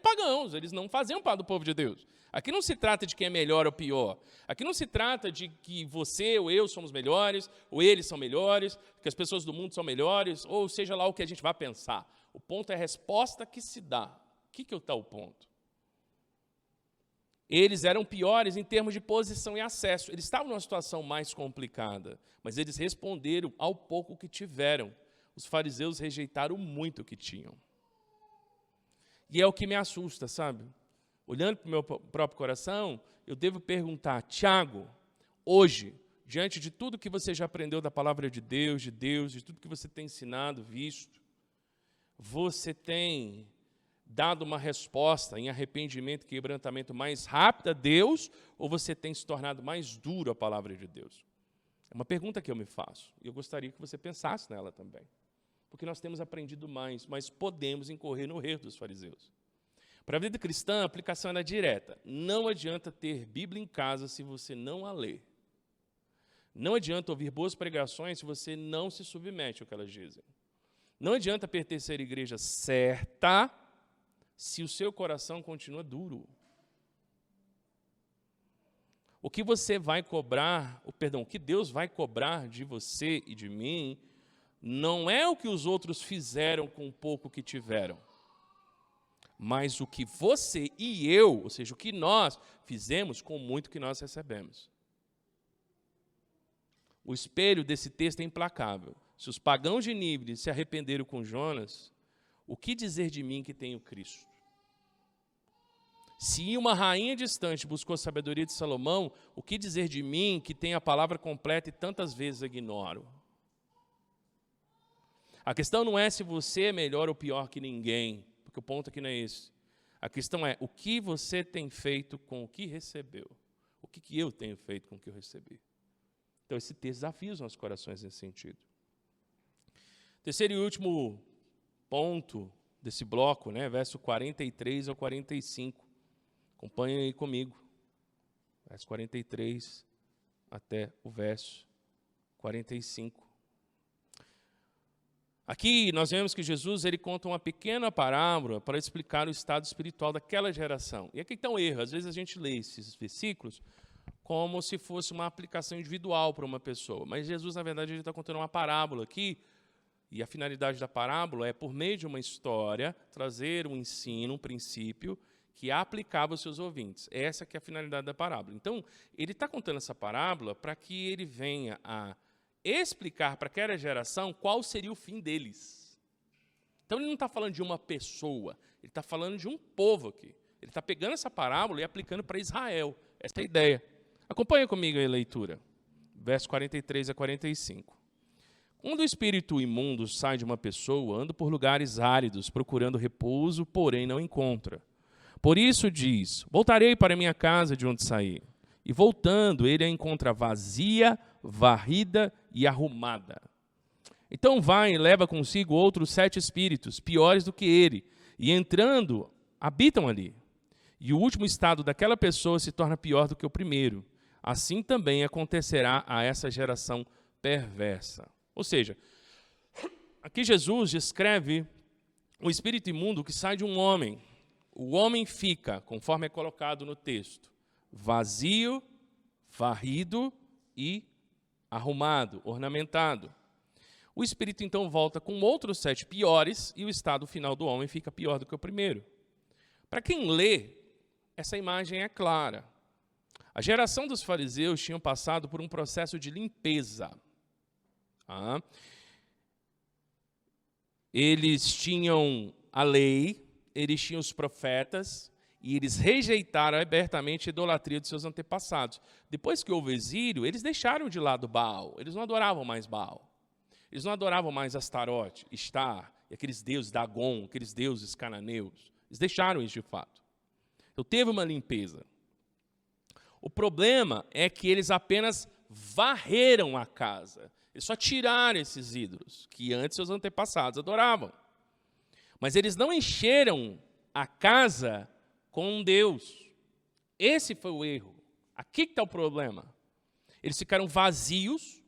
pagãos, eles não faziam parte do povo de Deus. Aqui não se trata de quem é melhor ou pior. Aqui não se trata de que você ou eu somos melhores, ou eles são melhores, que as pessoas do mundo são melhores, ou seja lá o que a gente vai pensar. O ponto é a resposta que se dá. O que está o ponto? Eles eram piores em termos de posição e acesso. Eles estavam numa situação mais complicada, mas eles responderam ao pouco que tiveram. Os fariseus rejeitaram muito o que tinham. E é o que me assusta, sabe? Olhando para o meu próprio coração, eu devo perguntar, Tiago, hoje, diante de tudo que você já aprendeu da palavra de Deus, de tudo que você tem ensinado, visto, você tem dado uma resposta em arrependimento e quebrantamento mais rápida a Deus, ou você tem se tornado mais duro à palavra de Deus? É uma pergunta que eu me faço, e eu gostaria que você pensasse nela também. Porque nós temos aprendido mais, mas podemos incorrer no erro dos fariseus. Para a vida cristã, a aplicação era direta. Não adianta ter Bíblia em casa se você não a lê. Não adianta ouvir boas pregações se você não se submete ao que elas dizem. Não adianta pertencer à igreja certa se o seu coração continua duro? O que você vai cobrar, o que Deus vai cobrar de você e de mim, não é o que os outros fizeram com o pouco que tiveram, mas o que você e eu, ou seja, o que nós fizemos com o muito que nós recebemos. O espelho desse texto é implacável. Se os pagãos de Nínive se arrependeram com Jonas, o que dizer de mim que tenho Cristo? Se uma rainha distante buscou a sabedoria de Salomão, o que dizer de mim que tenho a palavra completa e tantas vezes a ignoro? A questão não é se você é melhor ou pior que ninguém, porque o ponto aqui não é esse. A questão é o que você tem feito com o que recebeu. O que eu tenho feito com o que eu recebi. Então esse texto desafia os nossos corações nesse sentido. Terceiro e último ponto desse bloco, verso 43 ao 45. Acompanhem aí comigo, verso 43 até o verso 45. Aqui nós vemos que Jesus ele conta uma pequena parábola para explicar o estado espiritual daquela geração. E aqui está um erro, às vezes a gente lê esses versículos como se fosse uma aplicação individual para uma pessoa. Mas Jesus, na verdade, ele está contando uma parábola aqui, e a finalidade da parábola é, por meio de uma história, trazer um ensino, um princípio, que aplicava aos seus ouvintes. Essa que é a finalidade da parábola. Então, ele está contando essa parábola para que ele venha a explicar para aquela geração qual seria o fim deles. Então, ele não está falando de uma pessoa, ele está falando de um povo aqui. Ele está pegando essa parábola e aplicando para Israel. Essa é a ideia. Acompanha comigo aí a leitura. Verso 43 a 45. Quando o espírito imundo sai de uma pessoa, anda por lugares áridos, procurando repouso, porém não encontra. Por isso diz, voltarei para minha casa de onde saí. E voltando, ele a encontra vazia, varrida e arrumada. Então vai e leva consigo outros 7 espíritos, piores do que ele, e entrando, habitam ali. E o último estado daquela pessoa se torna pior do que o primeiro. Assim também acontecerá a essa geração perversa. Ou seja, aqui Jesus descreve o espírito imundo que sai de um homem. O homem fica, conforme é colocado no texto, vazio, varrido e arrumado, ornamentado. O espírito então volta com outros 7 piores e o estado final do homem fica pior do que o primeiro. Para quem lê, essa imagem é clara. A geração dos fariseus tinha passado por um processo de limpeza. Eles tinham a lei, eles tinham os profetas, e eles rejeitaram abertamente a idolatria de seus antepassados. Depois que houve exílio, eles deixaram de lado Baal, eles não adoravam mais Baal. Eles não adoravam mais Astarote, Estar, e aqueles deuses Dagon, aqueles deuses cananeus. Eles deixaram isso de fato. Então teve uma limpeza. O problema é que eles apenas varreram a casa. Eles só tiraram esses ídolos, que antes seus antepassados adoravam. Mas eles não encheram a casa com Deus. Esse foi o erro. Aqui que está o problema. Eles ficaram vazios,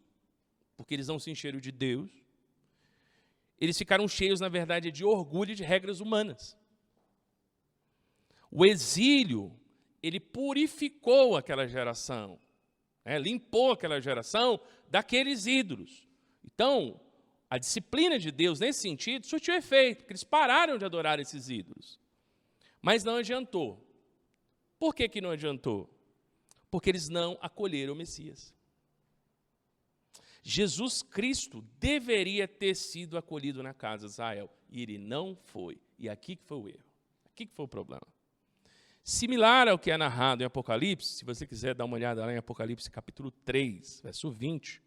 porque eles não se encheram de Deus. Eles ficaram cheios, na verdade, de orgulho e de regras humanas. O exílio, ele purificou aquela geração, limpou aquela geração daqueles ídolos. Então, a disciplina de Deus, nesse sentido, surtiu efeito, porque eles pararam de adorar esses ídolos. Mas não adiantou. Por que não adiantou? Porque eles não acolheram o Messias. Jesus Cristo deveria ter sido acolhido na casa de Israel, e ele não foi. E aqui que foi o erro. Aqui que foi o problema. Similar ao que é narrado em Apocalipse, se você quiser dar uma olhada lá em Apocalipse capítulo 3, verso 20,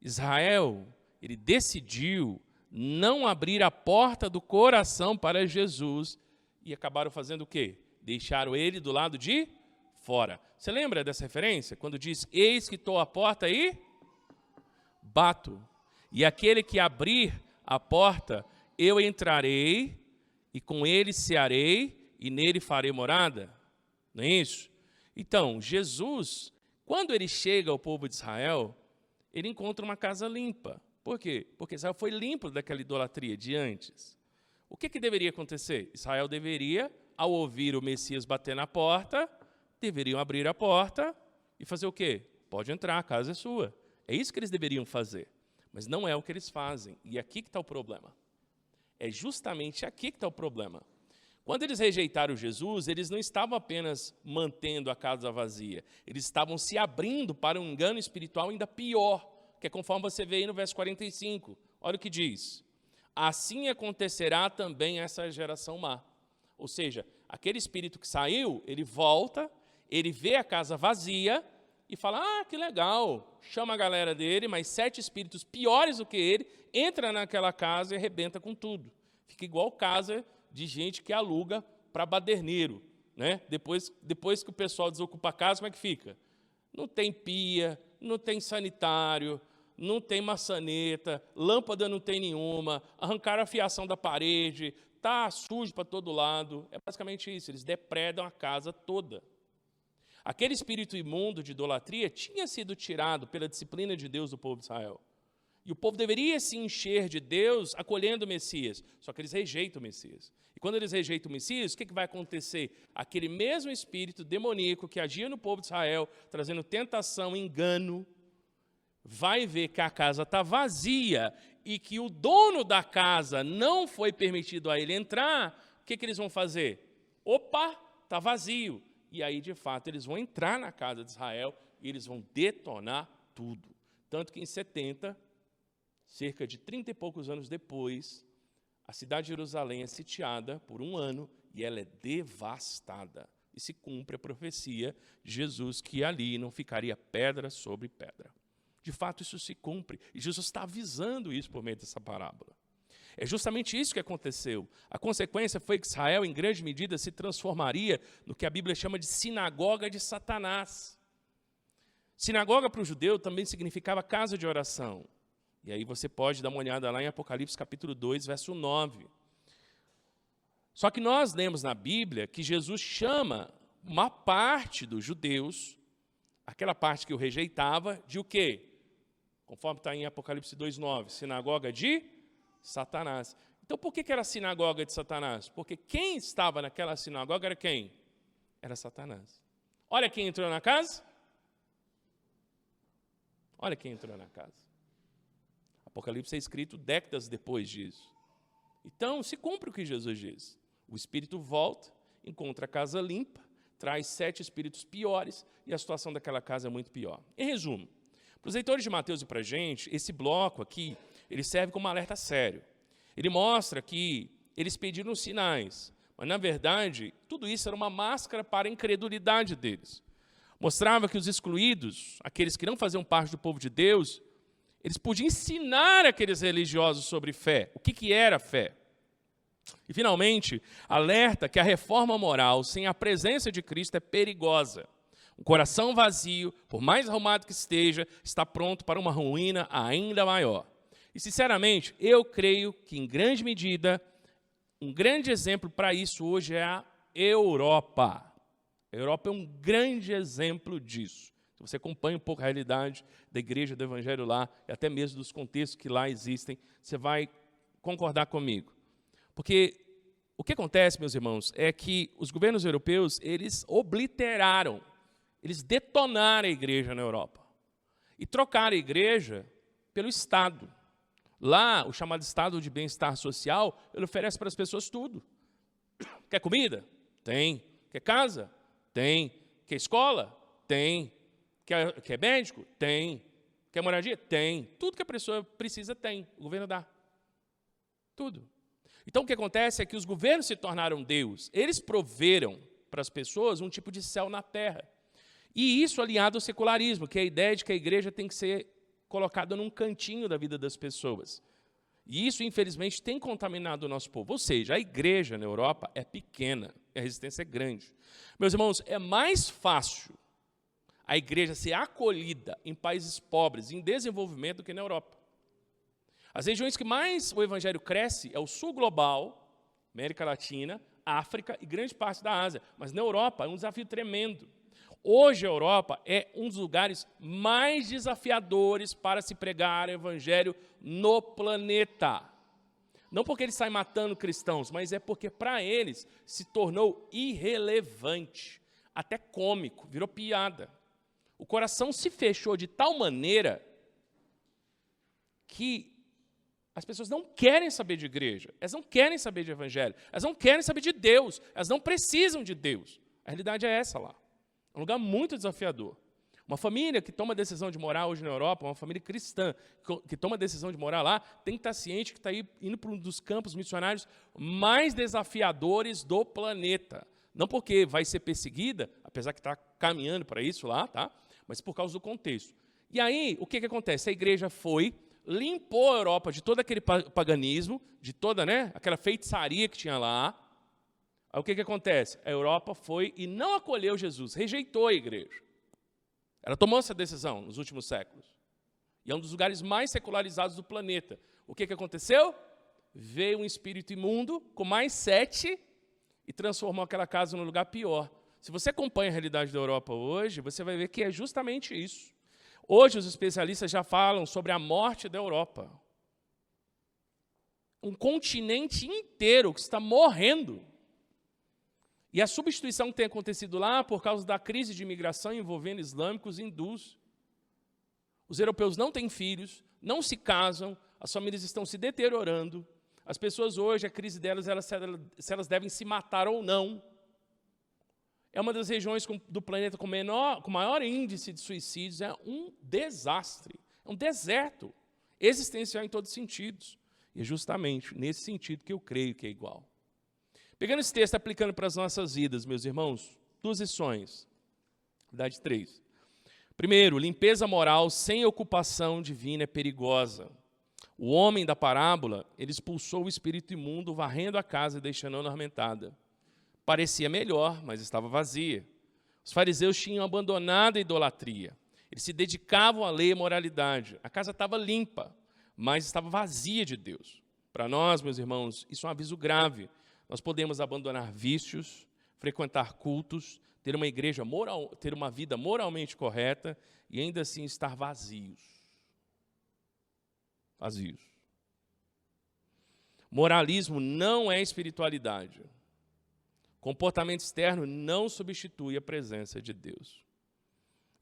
Israel, ele decidiu não abrir a porta do coração para Jesus e acabaram fazendo o quê? Deixaram ele do lado de fora. Você lembra dessa referência? Quando diz, eis que estou à porta e bato. E aquele que abrir a porta, eu entrarei e com ele cearei e nele farei morada. Não é isso? Então, Jesus, quando ele chega ao povo de Israel, ele encontra uma casa limpa. Por quê? Porque Israel foi limpo daquela idolatria de antes. O que deveria acontecer? Israel deveria, ao ouvir o Messias bater na porta, deveriam abrir a porta e fazer o quê? Pode entrar, a casa é sua. É isso que eles deveriam fazer. Mas não é o que eles fazem. E aqui que está o problema. É justamente aqui que está o problema. Quando eles rejeitaram Jesus, eles não estavam apenas mantendo a casa vazia. Eles estavam se abrindo para um engano espiritual ainda pior, que é conforme você vê aí no verso 45. Olha o que diz. Assim acontecerá também essa geração má. Ou seja, aquele espírito que saiu, ele volta, ele vê a casa vazia e fala, que legal, chama a galera dele, mas 7 espíritos piores do que ele, entra naquela casa e arrebenta com tudo. Fica igual casa de gente que aluga para baderneiro, né? Depois que o pessoal desocupa a casa, como é que fica? Não tem pia, não tem sanitário, não tem maçaneta, lâmpada não tem nenhuma, arrancaram a fiação da parede, está sujo para todo lado. É basicamente isso, eles depredam a casa toda. Aquele espírito imundo de idolatria tinha sido tirado pela disciplina de Deus do povo de Israel. E o povo deveria se encher de Deus acolhendo o Messias, só que eles rejeitam o Messias. E quando eles rejeitam o Messias, o que vai acontecer? Aquele mesmo espírito demoníaco que agia no povo de Israel, trazendo tentação, engano, vai ver que a casa está vazia e que o dono da casa não foi permitido a ele entrar, o que eles vão fazer? Opa, está vazio. E aí, de fato, eles vão entrar na casa de Israel e eles vão detonar tudo. Tanto que em 70, cerca de 30 e poucos anos depois, a cidade de Jerusalém é sitiada por 1 ano e ela é devastada. E se cumpre a profecia de Jesus que ali não ficaria pedra sobre pedra. De fato, isso se cumpre. E Jesus está avisando isso por meio dessa parábola. É justamente isso que aconteceu. A consequência foi que Israel, em grande medida, se transformaria no que a Bíblia chama de sinagoga de Satanás. Sinagoga para o judeu também significava casa de oração. E aí você pode dar uma olhada lá em Apocalipse capítulo 2, verso 9. Só que nós lemos na Bíblia que Jesus chama uma parte dos judeus, aquela parte que o rejeitava, de o quê? Conforme está em Apocalipse 2,9, sinagoga de Satanás. Então, por que era a sinagoga de Satanás? Porque quem estava naquela sinagoga era quem? Era Satanás. Olha quem entrou na casa. Olha quem entrou na casa. Apocalipse é escrito décadas depois disso. Então, se cumpre o que Jesus diz. O espírito volta, encontra a casa limpa, traz 7 espíritos piores e a situação daquela casa é muito pior. Em resumo, para os leitores de Mateus e para a gente, esse bloco aqui, ele serve como um alerta sério. Ele mostra que eles pediram sinais, mas, na verdade, tudo isso era uma máscara para a incredulidade deles. Mostrava que os excluídos, aqueles que não faziam parte do povo de Deus, eles podiam ensinar aqueles religiosos sobre fé. O que era fé? E, finalmente, alerta que a reforma moral sem a presença de Cristo é perigosa. Um coração vazio, por mais arrumado que esteja, está pronto para uma ruína ainda maior. E, sinceramente, eu creio que, em grande medida, um grande exemplo para isso hoje é a Europa. A Europa é um grande exemplo disso. Se você acompanha um pouco a realidade da igreja do Evangelho lá, e até mesmo dos contextos que lá existem, você vai concordar comigo. Porque o que acontece, meus irmãos, é que os governos europeus, eles obliteraram, eles detonaram a igreja na Europa. E trocaram a igreja pelo Estado. Lá, o chamado Estado de Bem-Estar Social, ele oferece para as pessoas tudo. Quer comida? Tem. Quer casa? Tem. Quer escola? Tem. Quer médico? Tem. Quer moradia? Tem. Tudo que a pessoa precisa tem. O governo dá. Tudo. Então, o que acontece é que os governos se tornaram Deus. Eles proveram para as pessoas um tipo de céu na terra. E isso aliado ao secularismo, que é a ideia de que a igreja tem que ser colocada num cantinho da vida das pessoas. E isso, infelizmente, tem contaminado o nosso povo. Ou seja, a igreja na Europa é pequena, a resistência é grande. Meus irmãos, é mais fácil a igreja ser acolhida em países pobres, em desenvolvimento, do que na Europa. As regiões que mais o evangelho cresce é o sul global, América Latina, África e grande parte da Ásia. Mas na Europa é um desafio tremendo. Hoje a Europa é um dos lugares mais desafiadores para se pregar o evangelho no planeta. Não porque eles saem matando cristãos, mas é porque para eles se tornou irrelevante, até cômico, virou piada. O coração se fechou de tal maneira que as pessoas não querem saber de igreja, elas não querem saber de evangelho, elas não querem saber de Deus, elas não precisam de Deus. A realidade é essa lá. É um lugar muito desafiador. Uma família que toma a decisão de morar hoje na Europa, uma família cristã que toma a decisão de morar lá, tem que estar ciente que está indo para um dos campos missionários mais desafiadores do planeta. Não porque vai ser perseguida, apesar que está caminhando para isso lá, tá? Mas por causa do contexto. E aí, o que acontece? A igreja limpou a Europa de todo aquele paganismo, de toda, aquela feitiçaria que tinha lá. Aí o que acontece? A Europa foi e não acolheu Jesus, rejeitou a igreja. Ela tomou essa decisão nos últimos séculos. E é um dos lugares mais secularizados do planeta. O que aconteceu? Veio um espírito imundo com mais 7 e transformou aquela casa num lugar pior. Se você acompanha a realidade da Europa hoje, você vai ver que é justamente isso. Hoje os especialistas já falam sobre a morte da Europa. Um continente inteiro que está morrendo. E a substituição que tem acontecido lá por causa da crise de imigração envolvendo islâmicos e hindus. Os europeus não têm filhos, não se casam, as famílias estão se deteriorando. As pessoas hoje, a crise delas, se elas devem se matar ou não. É uma das regiões do planeta com maior índice de suicídios. É um desastre, é um deserto existencial em todos os sentidos. E é justamente nesse sentido que eu creio que é igual. Pegando esse texto, aplicando para as nossas vidas, meus irmãos, 2 lições. Verdade 3. Primeiro, limpeza moral sem ocupação divina é perigosa. O homem da parábola, ele expulsou o espírito imundo, varrendo a casa e deixando-a ornamentada. Parecia melhor, mas estava vazia. Os fariseus tinham abandonado a idolatria. Eles se dedicavam à lei e à moralidade. A casa estava limpa, mas estava vazia de Deus. Para nós, meus irmãos, isso é um aviso grave. Nós podemos abandonar vícios, frequentar cultos, ter uma igreja moral, ter uma vida moralmente correta e ainda assim estar vazios. Vazios. Moralismo não é espiritualidade. Comportamento externo não substitui a presença de Deus.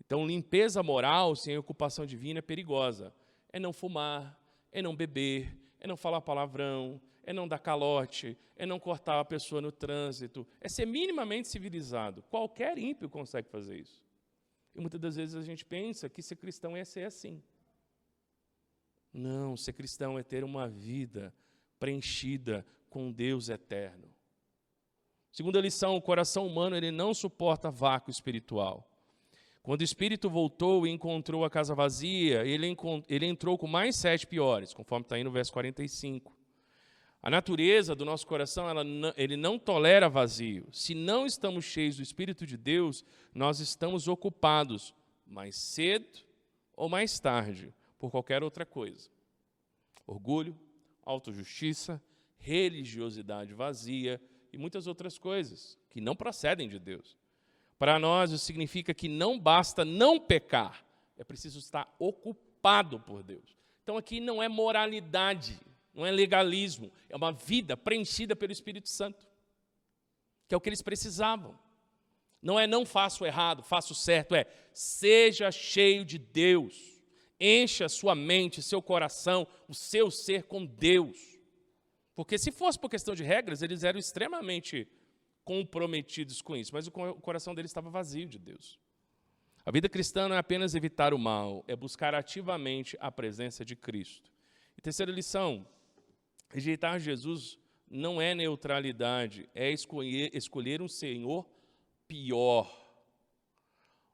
Então, limpeza moral sem ocupação divina é perigosa. É não fumar, é não beber, é não falar palavrão, é não dar calote, é não cortar a pessoa no trânsito, é ser minimamente civilizado. Qualquer ímpio consegue fazer isso. E muitas das vezes a gente pensa que ser cristão é ser assim. Não, ser cristão é ter uma vida preenchida com Deus eterno. Segunda lição, o coração humano ele não suporta vácuo espiritual. Quando o espírito voltou e encontrou a casa vazia, ele entrou com mais 7 piores, conforme está aí no verso 45. A natureza do nosso coração, ele não tolera vazio. Se não estamos cheios do Espírito de Deus, nós estamos ocupados mais cedo ou mais tarde por qualquer outra coisa. Orgulho, autojustiça, religiosidade vazia e muitas outras coisas que não procedem de Deus. Para nós, isso significa que não basta não pecar, é preciso estar ocupado por Deus. Então aqui não é moralidade, não é legalismo, é uma vida preenchida pelo Espírito Santo, que é o que eles precisavam. Não é não faço errado, faço certo, é seja cheio de Deus, encha sua mente, seu coração, o seu ser com Deus. Porque se fosse por questão de regras, eles eram extremamente comprometidos com isso, mas o coração deles estava vazio de Deus. A vida cristã não é apenas evitar o mal, é buscar ativamente a presença de Cristo. E terceira lição, rejeitar Jesus não é neutralidade, é escolher um Senhor pior.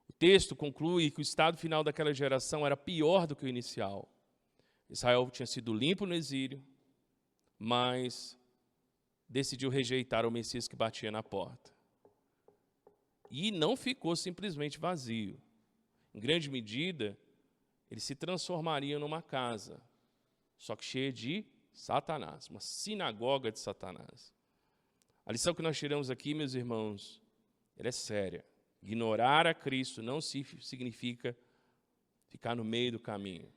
O texto conclui que o estado final daquela geração era pior do que o inicial. Israel tinha sido limpo no exílio, mas decidiu rejeitar o Messias que batia na porta. E não ficou simplesmente vazio. Em grande medida, eles se transformariam numa casa, só que cheia de Satanás, uma sinagoga de Satanás. A lição que nós tiramos aqui, meus irmãos, ela é séria. Ignorar a Cristo não significa ficar no meio do caminho.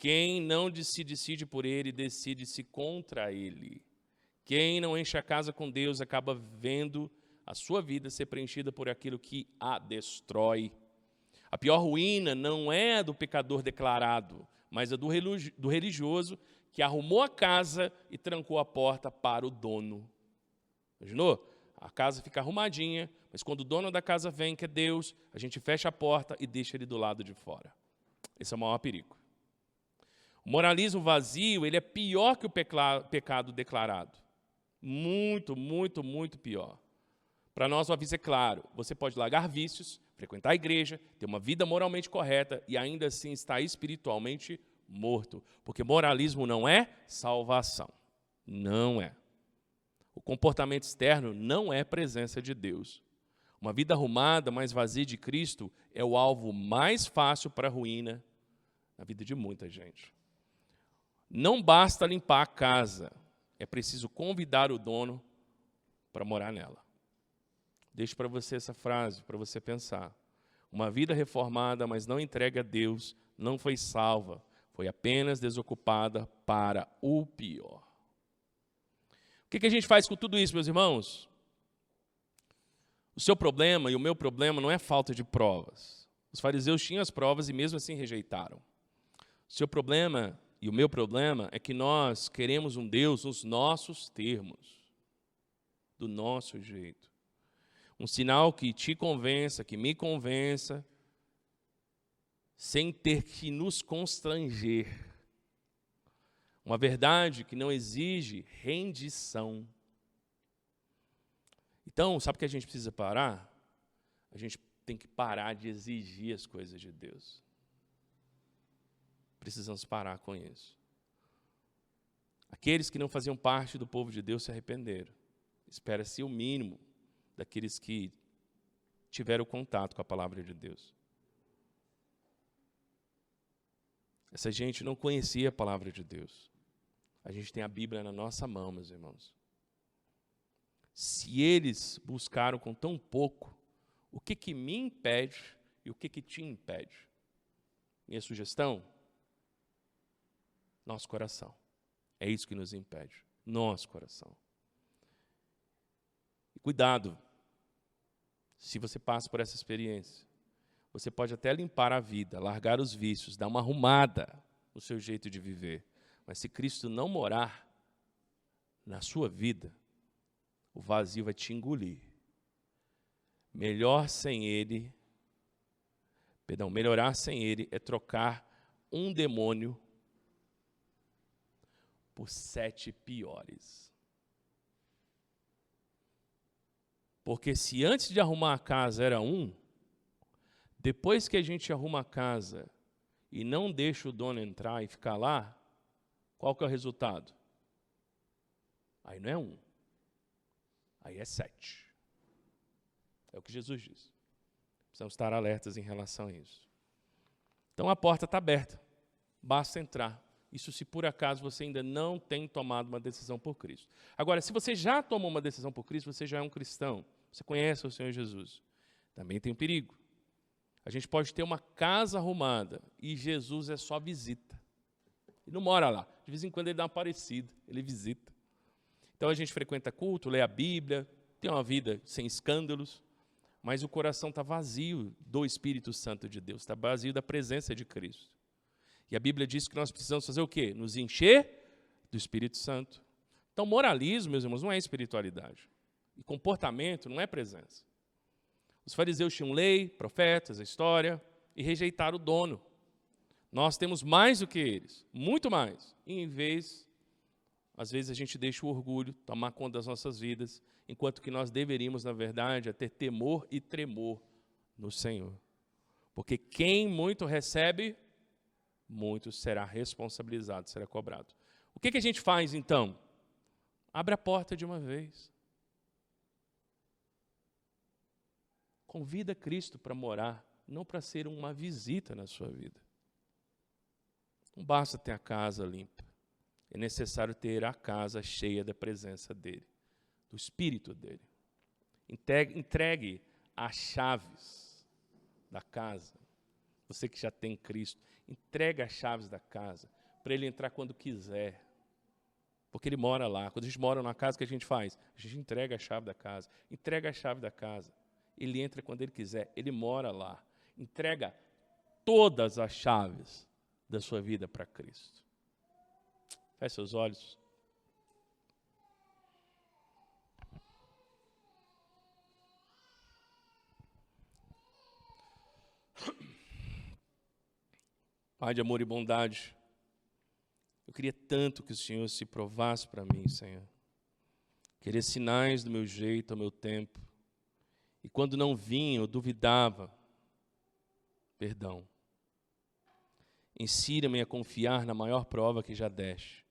Quem não se decide por ele, decide-se contra ele. Quem não enche a casa com Deus acaba vendo a sua vida ser preenchida por aquilo que a destrói. A pior ruína não é a do pecador declarado, mas a do religioso que arrumou a casa e trancou a porta para o dono. Imaginou? A casa fica arrumadinha, mas quando o dono da casa vem, que é Deus, a gente fecha a porta e deixa ele do lado de fora. Esse é o maior perigo. O moralismo vazio, ele é pior que o pecado declarado. Muito, muito, muito pior. Para nós, o aviso é claro. Você pode largar vícios, frequentar a igreja, ter uma vida moralmente correta e ainda assim estar espiritualmente morto. Porque moralismo não é salvação. Não é. O comportamento externo não é presença de Deus. Uma vida arrumada, mas vazia de Cristo, é o alvo mais fácil para a ruína na vida de muita gente. Não basta limpar a casa, é preciso convidar o dono para morar nela. Deixo para você essa frase, para você pensar. Uma vida reformada, mas não entregue a Deus, não foi salva, foi apenas desocupada para o pior. O que a gente faz com tudo isso, meus irmãos? O seu problema e o meu problema não é falta de provas. Os fariseus tinham as provas e mesmo assim rejeitaram. O seu problema e o meu problema é que nós queremos um Deus nos nossos termos, do nosso jeito. Um sinal que te convença, que me convença, sem ter que nos constranger. Uma verdade que não exige rendição. Então, sabe o que a gente precisa parar? A gente tem que parar de exigir as coisas de Deus. Precisamos parar com isso. Aqueles que não faziam parte do povo de Deus se arrependeram. Espera-se o mínimo daqueles que tiveram contato com a palavra de Deus. Essa gente não conhecia a palavra de Deus. A gente tem a Bíblia na nossa mão, meus irmãos. Se eles buscaram com tão pouco, o que me impede e o que te impede? Minha sugestão? Nosso coração. É isso que nos impede. Nosso coração. E cuidado, se você passa por essa experiência, você pode até limpar a vida, largar os vícios, dar uma arrumada no seu jeito de viver. Mas se Cristo não morar na sua vida, o vazio vai te engolir. Melhorar sem Ele é trocar um demônio por 7 piores. Porque se antes de arrumar a casa era um, depois que a gente arruma a casa e não deixa o dono entrar e ficar lá, qual que é o resultado? Aí não é 1, aí é 7. É o que Jesus diz. Precisamos estar alertas em relação a isso. Então a porta está aberta, basta entrar. Isso se por acaso você ainda não tem tomado uma decisão por Cristo. Agora, se você já tomou uma decisão por Cristo, você já é um cristão, você conhece o Senhor Jesus. Também tem um perigo. A gente pode ter uma casa arrumada e Jesus é só visita. Ele não mora lá. De vez em quando ele dá uma parecida, ele visita. Então a gente frequenta culto, lê a Bíblia, tem uma vida sem escândalos, mas o coração está vazio do Espírito Santo de Deus, está vazio da presença de Cristo. E a Bíblia diz que nós precisamos fazer o quê? Nos encher do Espírito Santo. Então moralismo, meus irmãos, não é espiritualidade. E comportamento não é presença. Os fariseus tinham lei, profetas, a história, e rejeitaram o dono. Nós temos mais do que eles, muito mais. E às vezes a gente deixa o orgulho tomar conta das nossas vidas, enquanto que nós deveríamos, na verdade, é ter temor e tremor no Senhor. Porque quem muito recebe, muito será responsabilizado, será cobrado. O que a gente faz, então? Abre a porta de uma vez. Convida Cristo para morar, não para ser uma visita na sua vida. Não basta ter a casa limpa. É necessário ter a casa cheia da presença dEle, do Espírito dEle. Entregue as chaves da casa você que já tem Cristo, entrega as chaves da casa para ele entrar quando quiser. Porque ele mora lá. Quando a gente mora numa casa, o que a gente faz? A gente entrega a chave da casa. Entrega a chave da casa. Ele entra quando ele quiser. Ele mora lá. Entrega todas as chaves da sua vida para Cristo. Feche seus olhos. Pai de amor e bondade, eu queria tanto que o Senhor se provasse para mim, Senhor. Queria sinais do meu jeito, ao meu tempo. E quando não vinha, eu duvidava. Perdão. Ensina-me a confiar na maior prova que já deste.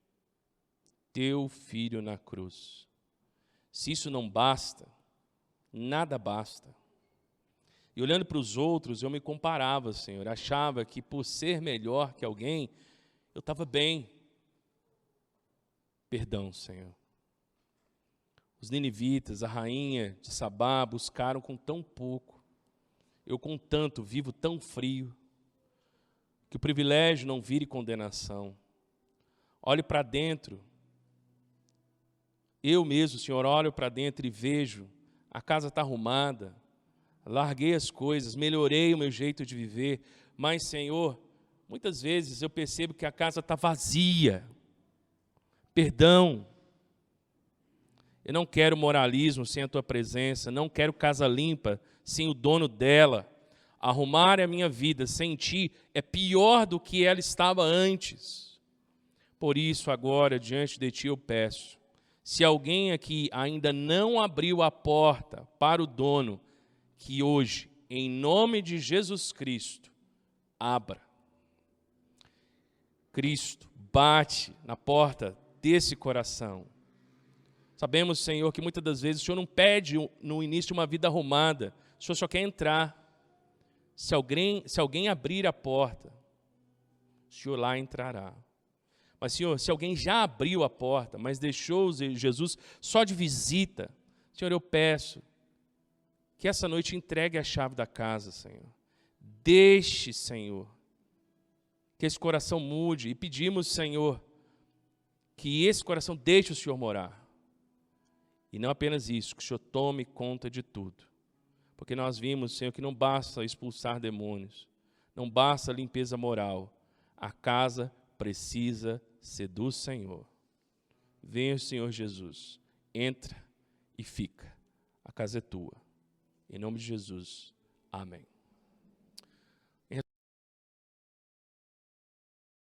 Teu Filho na cruz. Se isso não basta, nada basta. E olhando para os outros, eu me comparava, Senhor. Achava que por ser melhor que alguém, eu estava bem. Perdão, Senhor. Os ninivitas, a rainha de Sabá, buscaram com tão pouco. Eu com tanto, vivo tão frio. Que o privilégio não vire condenação. Olhe para dentro. Eu mesmo, Senhor, olho para dentro e vejo. A casa está arrumada. Larguei as coisas, melhorei o meu jeito de viver. Mas, Senhor, muitas vezes eu percebo que a casa está vazia. Perdão. Eu não quero moralismo sem a Tua presença. Não quero casa limpa sem o dono dela. Arrumar a minha vida sem Ti é pior do que ela estava antes. Por isso, agora, diante de Ti eu peço, se alguém aqui ainda não abriu a porta para o dono, que hoje, em nome de Jesus Cristo, abra. Cristo, bate na porta desse coração. Sabemos, Senhor, que muitas das vezes o Senhor não pede no início uma vida arrumada, o Senhor só quer entrar. Se alguém abrir a porta, o Senhor lá entrará. Mas, Senhor, se alguém já abriu a porta, mas deixou Jesus só de visita, Senhor, eu peço que essa noite entregue a chave da casa, Senhor. Deixe, Senhor, que esse coração mude. E pedimos, Senhor, que esse coração deixe o Senhor morar. E não apenas isso, que o Senhor tome conta de tudo. Porque nós vimos, Senhor, que não basta expulsar demônios, não basta limpeza moral. A casa precisa ser do Senhor. Venha o Senhor Jesus, entra e fica. A casa é tua. Em nome de Jesus, amém.